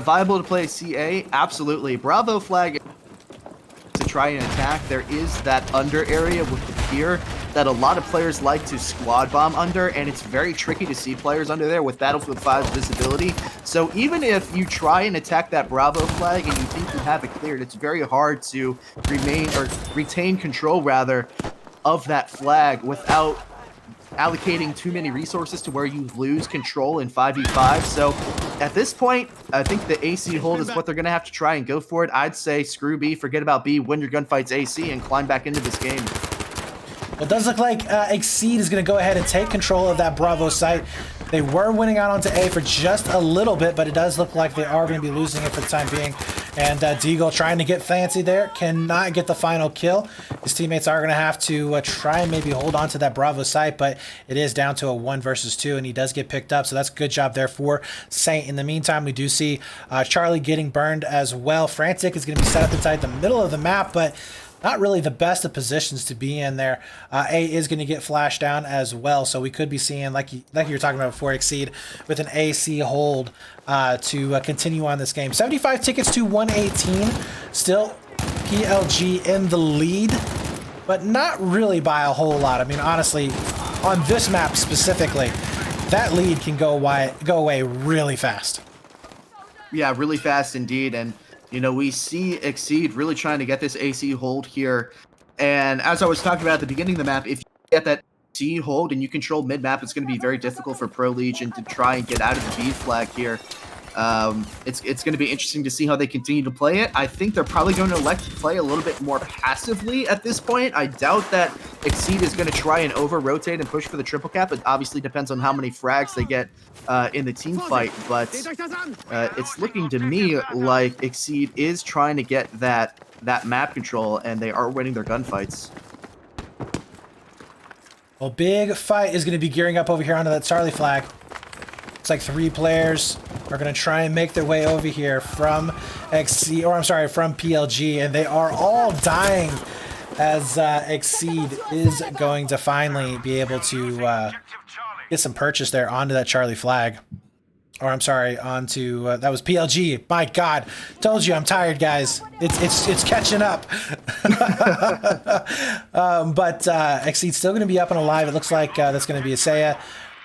C: Viable to play CA? Absolutely. Bravo flag to try and attack. There is that under area with the pier that a lot of players like to squad bomb under, and it's very tricky to see players under there with Battlefield 5's visibility. So even if you try and attack that Bravo flag and you think you have it cleared, it's very hard to retain control rather of that flag without allocating too many resources to where you lose control in 5v5. So at this point, I think the AC hold is what they're going to have to try and go for it. I'd say screw B, forget about B, win your gunfights AC, and climb back into this game.
B: Well, it does look like XceeD is going to go ahead and take control of that Bravo site. They were winning out onto A for just a little bit, but it does look like they are going to be losing it for the time being. And Deagle trying to get fancy there, cannot get the final kill. His teammates are going to have to try and maybe hold on to that Bravo site, but it is down to a 1 versus 2, and he does get picked up, so that's a good job there for Saint. In the meantime, we do see Charlie getting burned as well. Frantic is going to be set up inside the middle of the map, but not really the best of positions to be in there. A is going to get flashed down as well, so we could be seeing, like you were talking about before, XceeD with an AC hold to continue on this game. 75 tickets to 118. Still PLG in the lead, but not really by a whole lot. I mean, honestly, on this map specifically, that lead can go away really fast.
C: Yeah, really fast indeed. And you know, we see XceeD really trying to get this AC hold here. And as I was talking about at the beginning of the map, if you get that AC hold and you control mid-map, it's going to be very difficult for ProLegion to try and get out of the B flag here. It's going to be interesting to see how they continue to play it. I think they're probably going to elect to play a little bit more passively at this point. I doubt that XceeD is going to try and over-rotate and push for the triple cap. It obviously depends on how many frags they get in the team fight, but it's looking to me like XceeD is trying to get that map control, and they are winning their gunfights.
B: Well, big fight is going to be gearing up over here onto that Charlie flag. It's like 3 players are going to try and make their way over here from XceeD, or I'm sorry, from PLG, and they are all dying as XceeD is going to finally be able to get some purchase there onto that Charlie flag. Or I'm sorry, onto that was PLG. My God, told you I'm tired, guys. It's catching up. But XceeD's still going to be up and alive. It looks like that's going to be XceeD,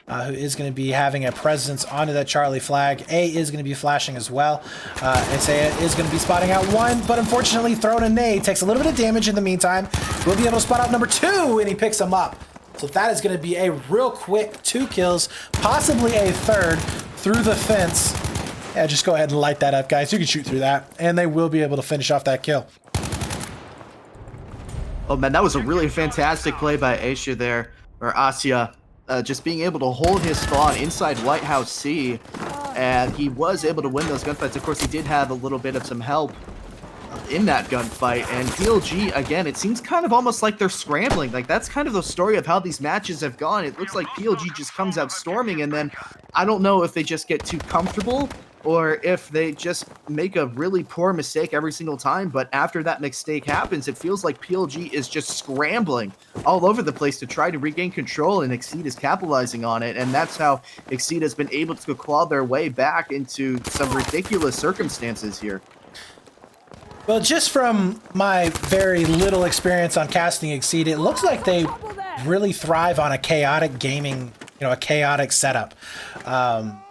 B: who is going to be having a presence onto that Charlie flag. A is going to be flashing as well. XceeD is going to be spotting out one, but unfortunately throwing a nade takes a little bit of damage in the meantime. We'll be able to spot out number 2, and he picks him up. So that is going to be a real quick 2 kills, possibly a 3rd through the fence. Yeah, just go ahead and light that up, guys. You can shoot through that, and they will be able to finish off that kill.
C: Oh man, that was a really fantastic play by Asia there, or Asia. Just being able to hold his spawn inside White House C, and he was able to win those gunfights. Of course, he did have a little bit of some help in that gunfight, and PLG, again, it seems kind of almost like they're scrambling. Like, that's kind of the story of how these matches have gone. It looks like PLG just comes out storming, and then I don't know if they just get too comfortable or if they just make a really poor mistake every single time, but after that mistake happens, it feels like PLG is just scrambling all over the place to try to regain control, and XceeD is capitalizing on it, and that's how XceeD has been able to claw their way back into some ridiculous circumstances here.
B: Well, just from my very little experience on casting XceeD, it looks like they really thrive on a chaotic gaming, a chaotic setup.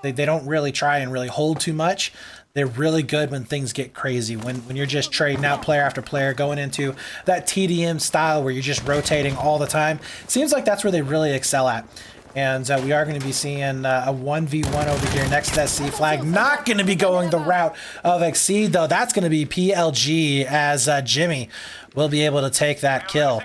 B: They don't really try and really hold too much. They're really good when things get crazy, when you're just trading out player after player, going into that TDM style where you're just rotating all the time. Seems like that's where they really excel at. And we are going to be seeing a 1v1 over here next to that C flag. Not going to be going the route of XceeD, though. That's going to be PLG, as Jimmy will be able to take that kill.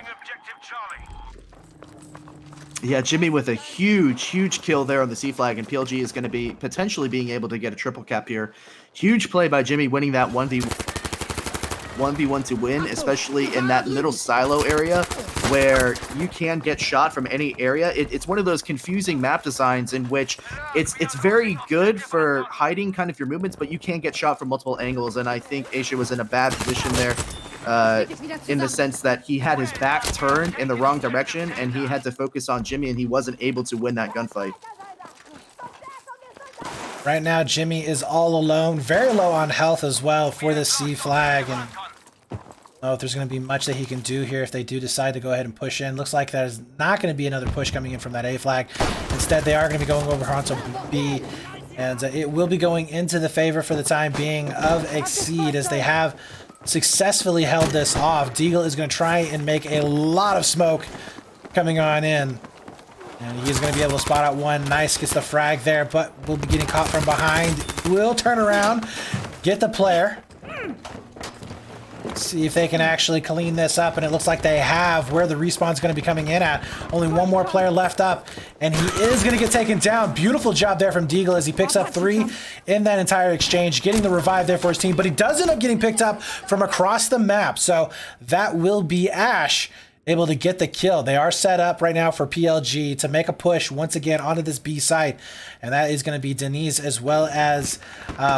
C: Yeah, Jimmy with a huge kill there on the C flag, and PLG is going to be potentially being able to get a triple cap here. Huge play by Jimmy, winning that 1v1 to win, especially in that middle silo area where you can get shot from any area. It's one of those confusing map designs in which it's very good for hiding kind of your movements, but you can get shot from multiple angles, and I think Asia was in a bad position there in the sense that he had his back turned in the wrong direction, and he had to focus on Jimmy, and he wasn't able to win that gunfight.
B: Right now, Jimmy is all alone, very low on health as well for the C flag, and I don't know if there's going to be much that he can do here if they do decide to go ahead and push in. Looks like there's not going to be another push coming in from that A flag. Instead, they are going to be going over onto B, and it will be going into the favor for the time being of XceeD, as they have successfully held this off. Deagle is going to try and make a lot of smoke coming on in. And he's going to be able to spot out one. Nice, gets the frag there, but will be getting caught from behind. Will turn around, get the player. See if they can actually clean this up, and it looks like they have. Where the respawn's going to be coming in at. Only one more player left up, and he is going to get taken down. Beautiful job there from Deagle as he picks up 3 in that entire exchange, getting the revive there for his team, but he does end up getting picked up from across the map, so that will be Ash able to get the kill. They are set up right now for PLG to make a push once again onto this B site, and that is going to be Denise, as well as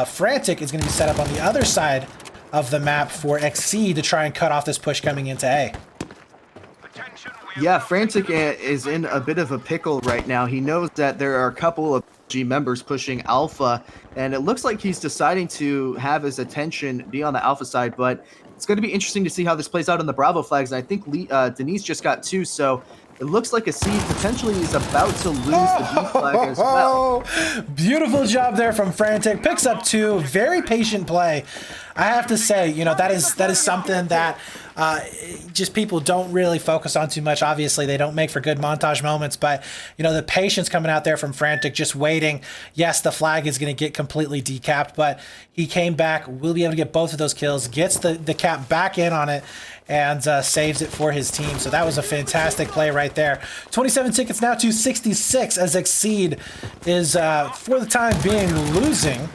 B: Frantic is going to be set up on the other side of the map for XceeD to try and cut off this push coming into A.
C: Yeah, Frantic is in a bit of a pickle right now. He knows that there are a couple of G members pushing Alpha, and it looks like he's deciding to have his attention be on the Alpha side, but it's going to be interesting to see how this plays out on the Bravo flags. And I think Denise just got 2, so it looks like XceeD potentially is about to lose the B flag as well.
B: Beautiful job there from Frantic. Picks up 2. Very patient play. I have to say, that is something that just people don't really focus on too much. Obviously, they don't make for good montage moments, but the patience coming out there from Frantic, just waiting. Yes, the flag is going to get completely decapped, but he came back, will be able to get both of those kills, gets the cap back in on it, and saves it for his team. So that was a fantastic play right there. 27 tickets now to 66 as XceeD is, for the time being, losing.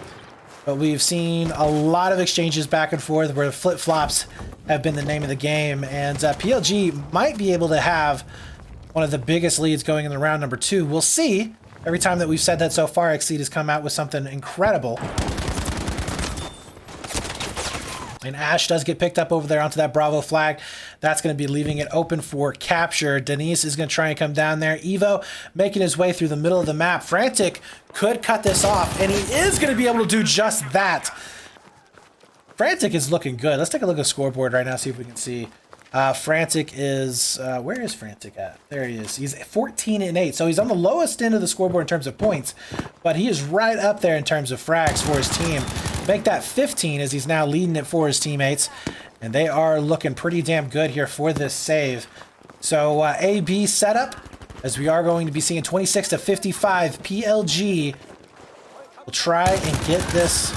B: But we've seen a lot of exchanges back and forth where flip-flops have been the name of the game. And PLG might be able to have one of the biggest leads going in the round number 2. We'll see. Every time that we've said that so far, XceeD has come out with something incredible. And Ash does get picked up over there onto that Bravo flag. That's going to be leaving it open for capture. Denise is going to try and come down there. Evo making his way through the middle of the map. Frantic could cut this off, and he is going to be able to do just that. Frantic is looking good. Let's take a look at the scoreboard right now, see if we can see. Frantic is, where is Frantic at? There he is. He's 14-8, so he's on the lowest end of the scoreboard in terms of points, but he is right up there in terms of frags for his team. Make that 15 as he's now leading it for his teammates, and they are looking pretty damn good here for this save. So AB setup, as we are going to be seeing 26-55. PLG will try and get this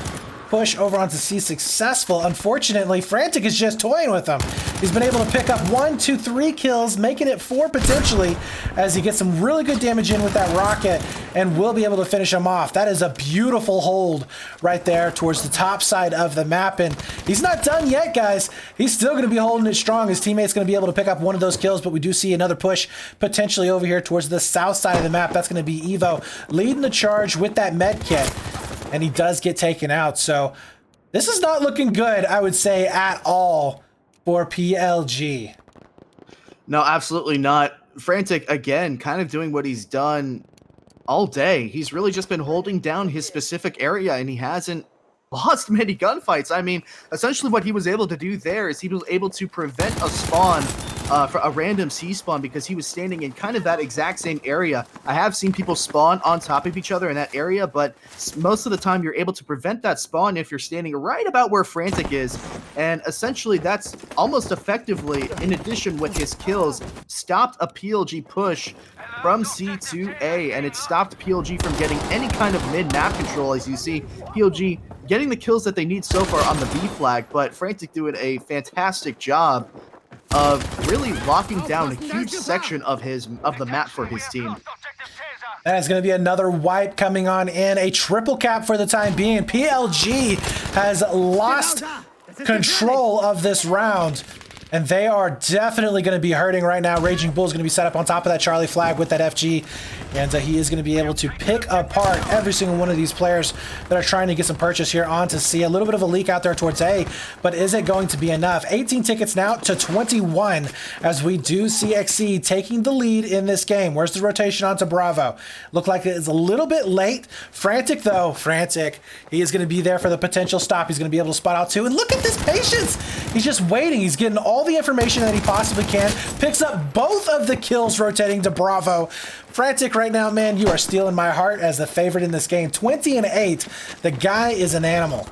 B: push over onto C successful. Unfortunately, Frantic is just toying with them. He's been able to pick up 1, 2, 3 kills, making it 4 potentially, as he gets some really good damage in with that rocket and will be able to finish him off. That is a beautiful hold right there towards the top side of the map, and he's not done yet, guys. He's still going to be holding it strong. His teammate's going to be able to pick up one of those kills, but we do see another push potentially over here towards the south side of the map. That's going to be Evo leading the charge with that med kit, and he does get taken out. So this is not looking good, I would say, at all for PLG.
C: No, absolutely not. Frantic, again, kind of doing what he's done all day. He's really just been holding down his specific area, and he hasn't lost many gunfights. I mean, essentially what he was able to do there is he was able to prevent a spawn, for a random C spawn, because he was standing in kind of that exact same area. I have seen people spawn on top of each other in that area, but most of the time you're able to prevent that spawn if you're standing right about where Frantic is. And essentially that's almost effectively, in addition with his kills, stopped a PLG push from C to A, and it stopped PLG from getting any kind of mid-map control. As you see, PLG getting the kills that they need so far on the B flag, but Frantic doing a fantastic job of really locking down a huge section of the map for his team.
B: That is going to be another wipe coming on in. A triple cap for the time being. PLG has lost control of this round, and they are definitely going to be hurting right now. Raging Bull is going to be set up on top of that Charlie flag with that FG, and he is going to be able to pick apart every single one of these players that are trying to get some purchase here onto C. A little bit of a leak out there towards A, but is it going to be enough? 18 tickets now to 21, as we do see XceeD taking the lead in this game. Where's the rotation onto Bravo? Look like it is a little bit late. Frantic, though. Frantic. He is going to be there for the potential stop. He's going to be able to spot out two, and look at this patience. He's just waiting. He's getting all the information that he possibly can. Picks up both of the kills, rotating to Bravo. Frantic right now, man, you are stealing my heart as the favorite in this game. 20-8. The guy is an animal.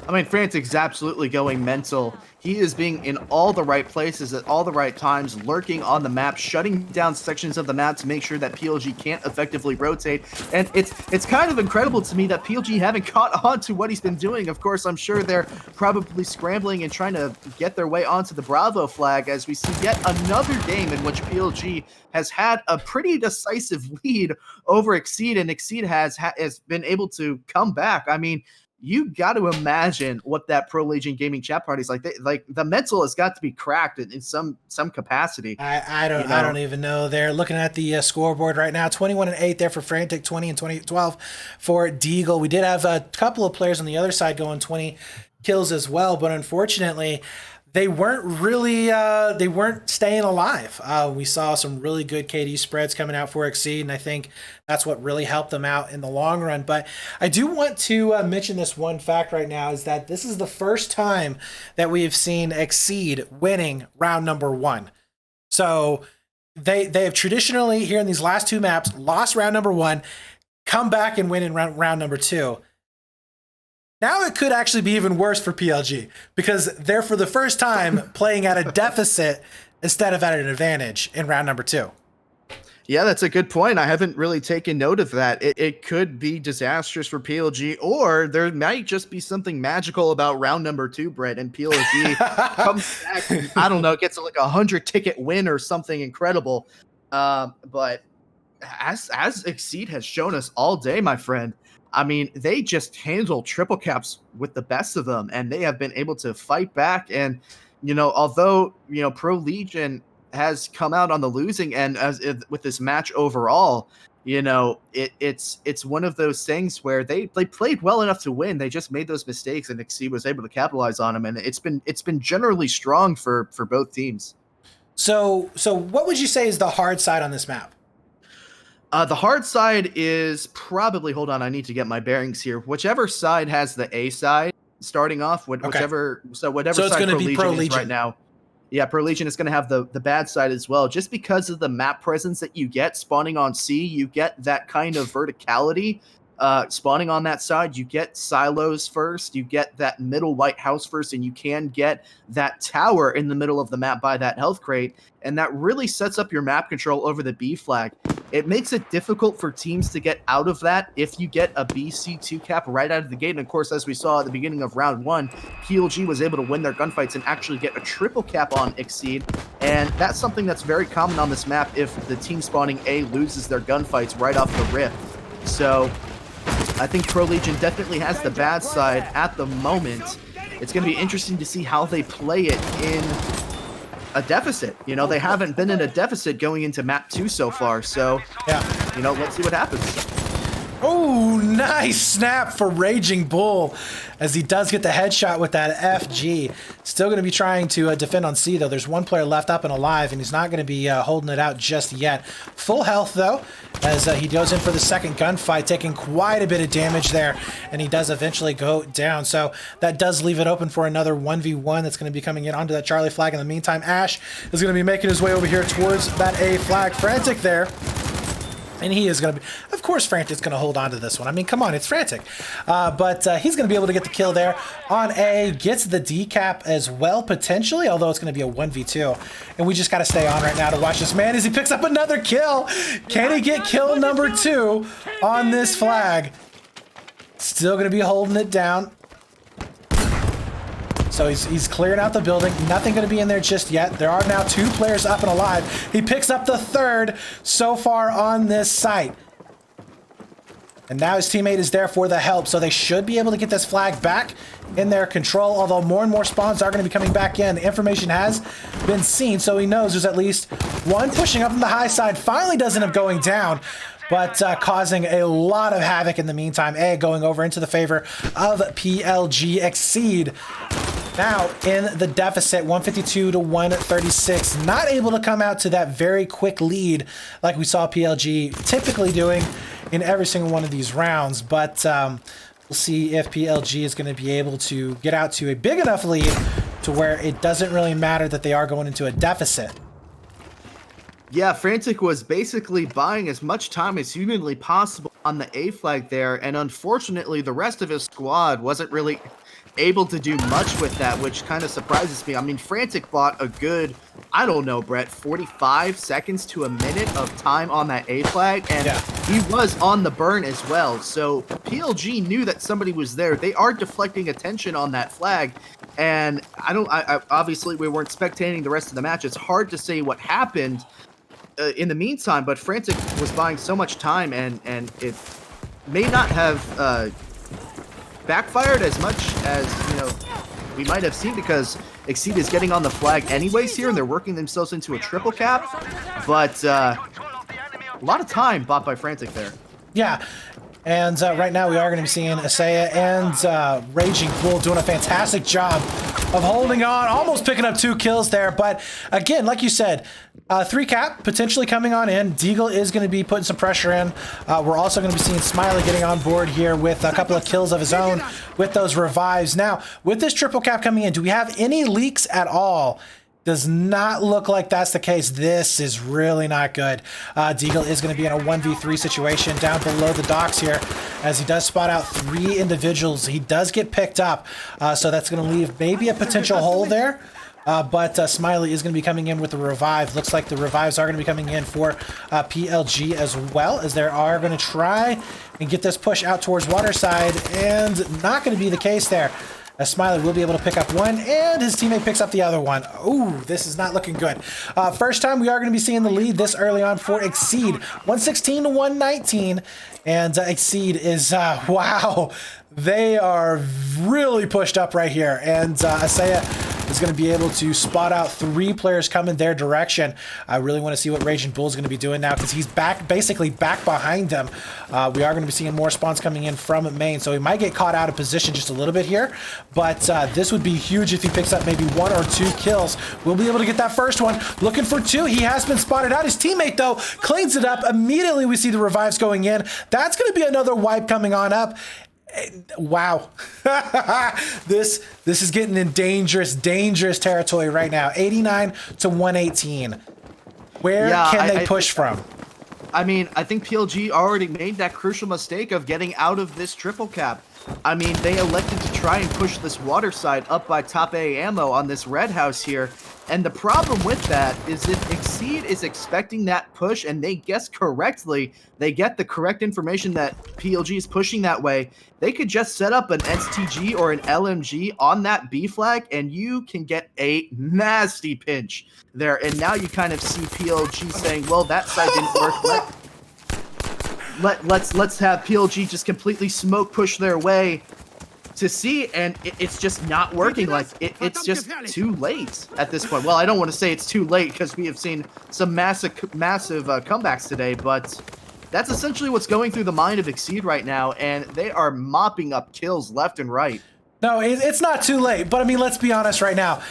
C: I mean, Frantic's absolutely going mental. He is being in all the right places at all the right times, lurking on the map, shutting down sections of the map to make sure that PLG can't effectively rotate. And it's kind of incredible to me that PLG haven't caught on to what he's been doing. Of course, I'm sure they're probably scrambling and trying to get their way onto the Bravo flag, as we see yet another game in which PLG has had a pretty decisive lead over XceeD, and XceeD has been able to come back. I mean, you got to imagine what that ProLegion gaming chat party is like. Like, the mental has got to be cracked in some capacity.
B: I don't even know. They're looking at the scoreboard right now. 21-8 there for Frantic, 20 and 12 for Deagle. We did have a couple of players on the other side going 20 kills as well, but unfortunately, they weren't really, they weren't staying alive. We saw some really good KD spreads coming out for XceeD, and I think that's what really helped them out in the long run. But I do want to mention this one fact right now, is that this is the first time that we have seen XceeD winning round number 1. So they have traditionally, here in these last 2 maps, lost round number 1, come back and win in round number 2. Now it could actually be even worse for PLG, because they're for the first time playing at a deficit instead of at an advantage in round number 2.
C: Yeah, that's a good point. I haven't really taken note of that. It could be disastrous for PLG, or there might just be something magical about round number 2, Brett, and PLG comes back and, I don't know, gets like a 100-ticket win or something incredible. But as XceeD has shown us all day, my friend, I mean, they just handle triple caps with the best of them, and they have been able to fight back. And, you know, although, you know, ProLegion has come out on the losing end with this match overall, you know, it's one of those things where they played well enough to win. They just made those mistakes, and XceeD was able to capitalize on them. And it's been generally strong for both teams.
B: So what would you say is the hard side on this map?
C: The hard side is probably, hold on, I need to get my bearings here. Whichever side has the A side starting off, whatever side ProLegion is right now. Yeah, ProLegion is going to have the bad side as well. Just because of the map presence that you get spawning on C, you get that kind of verticality spawning on that side. You get silos first, you get that middle white house first, and you can get that tower in the middle of the map by that health crate. And that really sets up your map control over the B flag. It makes it difficult for teams to get out of that if you get a BC2 cap right out of the gate. And of course, as we saw at the beginning of round 1, PLG was able to win their gunfights and actually get a triple cap on XceeD. And that's something that's very common on this map if the team spawning A loses their gunfights right off the rip. So I think ProLegion definitely has the bad side at the moment. It's going to be interesting to see how they play it in a deficit. You know, they haven't been in a deficit going into map 2 so far. So, yeah, you know, let's see what happens.
B: Oh, nice snap for Raging Bull as he does get the headshot with that FG. Still going to be trying to defend on C, though. There's one player left up and alive, and he's not going to be holding it out just yet. Full health, though, as he goes in for the second gunfight, taking quite a bit of damage there, and he does eventually go down. So that does leave it open for another 1v1 that's going to be coming in onto that Charlie flag. In the meantime, Ash is going to be making his way over here towards that A flag. Frantic there. And he is going to be, of course, Frantic's going to hold on to this one. I mean, come on, it's Frantic. But he's going to be able to get the kill there on A, gets the decap as well, potentially, although it's going to be a 1v2. And we just got to stay on right now to watch this man as he picks up another kill. Can he get kill number 2 on this flag? Still going to be holding it down. So he's clearing out the building. Nothing going to be in there just yet. There are now 2 players up and alive. He picks up the 3rd so far on this site. And now his teammate is there for the help, so they should be able to get this flag back in their control, although more and more spawns are going to be coming back in. The information has been seen, so he knows there's at least one pushing up from the high side. Finally does end up going down, but causing a lot of havoc in the meantime. A going over into the favor of PLG. XceeD now in the deficit, 152 to 136. Not able to come out to that very quick lead like we saw PLG typically doing in every single one of these rounds. But we'll see if PLG is going to be able to get out to a big enough lead to where it doesn't really matter that they are going into a deficit.
C: Yeah, Frantic was basically buying as much time as humanly possible on the A flag there, and unfortunately the rest of his squad wasn't really able to do much with that, which kind of surprises me. I mean, Frantic bought a good, I don't know, Brett, 45 seconds to a minute of time on that A flag, and he was on the burn as well. So PLG knew that somebody was there. They are deflecting attention on that flag, and I obviously we weren't spectating the rest of the match. It's hard to say what happened in the meantime, but Frantic was buying so much time, and it may not have backfired as much as, you know, we might have seen, because XceeD is getting on the flag anyways here, and they're working themselves into a triple cap. But a lot of time bought by Frantic there.
B: Yeah. And right now we are going to be seeing Asaya and Raging Bull doing a fantastic job of holding on, almost picking up 2 kills there. But again, like you said, 3 cap potentially coming on in. Deagle is going to be putting some pressure in. We're also going to be seeing Smiley getting on board here with a couple of kills of his own with those revives. Now, with this triple cap coming in, do we have any leaks at all? Does not look like that's the case. This is really not good. Deagle is going to be in a 1v3 situation down below the docks here as he does spot out 3 individuals. He does get picked up, so that's going to leave maybe a potential hole there. But Smiley is going to be coming in with the revive. Looks like the revives are going to be coming in for PLG as well, as they are going to try and get this push out towards Waterside, and not going to be the case there. Smiley will be able to pick up one, and his teammate picks up the other one. Ooh, this is not looking good. First time we are going to be seeing the lead this early on for XceeD. 116 to 119, and XceeD is, wow, they are really pushed up right here. And Asaya is going to be able to spot out 3 players coming their direction. I really want to see what Raging Bull is going to be doing now because he's basically back behind them. We are going to be seeing more spawns coming in from main, so he might get caught out of position just a little bit here, but this would be huge if he picks up maybe 1 or 2 kills. We'll be able to get that first one. Looking for 2. He has been spotted out. His teammate, though, cleans it up. Immediately, we see the revives going in. That's going to be another wipe coming on up. Wow. This is getting in dangerous territory right now. 89 to 118. Where can they push from?
C: I mean, I think PLG already made that crucial mistake of getting out of this triple cap. I mean, they elected to try and push this water side up by top A ammo on this red house here. And the problem with that is if XceeD is expecting that push and they guess correctly, they get the correct information that PLG is pushing that way, they could just set up an STG or an LMG on that B flag and you can get a nasty pinch there. And now you kind of see PLG saying, well, that side didn't work. Let's have PLG just completely smoke push their way to see, and it's just not working. Like it's just too late at this point. Well, I don't want to say it's too late because we have seen some massive comebacks today, but that's essentially what's going through the mind of XceeD right now, and they are mopping up kills left and right.
B: No, it's not too late, but I mean, let's be honest right now.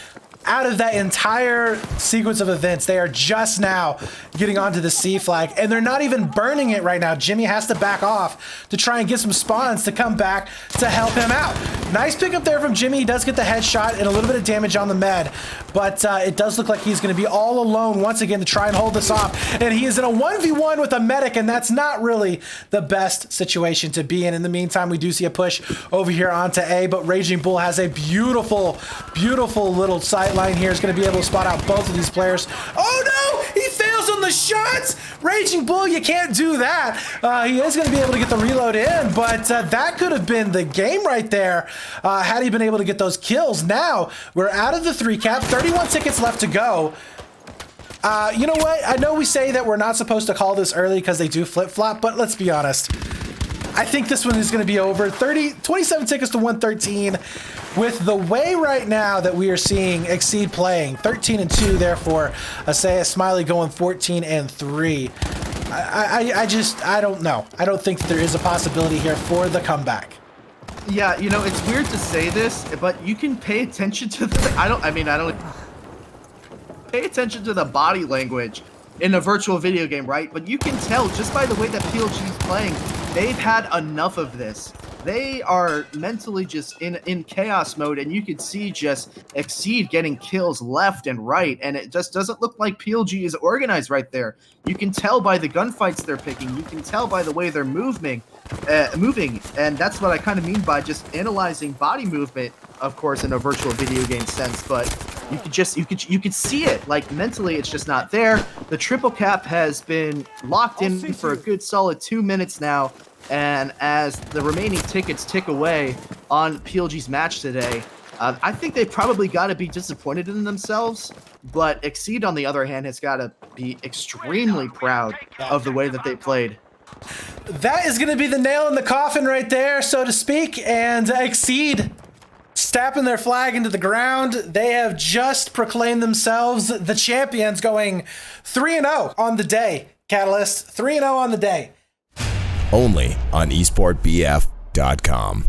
B: Out of that entire sequence of events, they are just now getting onto the C flag, and they're not even burning it right now. Jimmy has to back off to try and get some spawns to come back to help him out. Nice pickup there from Jimmy. He does get the headshot and a little bit of damage on the med, but it does look like he's going to be all alone once again to try and hold this off. And he is in a 1v1 with a medic, and that's not really the best situation to be in. In the meantime, we do see a push over here onto A, but Raging Bull has a beautiful little sight line here. Is going to be able to spot out both of these players. Oh no! He fails on the shots! Raging Bull, you can't do that. He is going to be able to get the reload in, but that could have been the game right there had he been able to get those kills. Now, we're out of the 3 cap. 31 tickets left to go. You know what? I know we say that we're not supposed to call this early because they do flip-flop, but let's be honest. I think this one is going to be over. 27 tickets to 113. With the way right now that we are seeing XceeD playing, 13-2, therefore, Asaya Smiley going 14-3. I don't know. I don't think that there is a possibility here for the comeback.
C: Yeah, you know, it's weird to say this, but you can pay attention to the... I don't pay attention to the body language in a virtual video game, right? But you can tell just by the way that PLG is playing, they've had enough of this. They are mentally just in chaos mode, and you can see just XceeD getting kills left and right, and it just doesn't look like PLG is organized right there. You can tell by the gunfights they're picking. You can tell by the way they're moving, and that's what I kind of mean by just analyzing body movement, of course, in a virtual video game sense, but you could see it. Like, mentally, it's just not there. The triple cap has been locked in for a good solid 2 minutes now. And as the remaining tickets tick away on PLG's match today, I think they probably got to be disappointed in themselves. But XceeD, on the other hand, has got to be extremely proud of the way that they played.
B: That is going to be the nail in the coffin right there, so to speak. And XceeD stamping their flag into the ground. They have just proclaimed themselves the champions, going 3-0 on the day. Catalyst, 3-0 on the day.
A: Only on esportbf.com.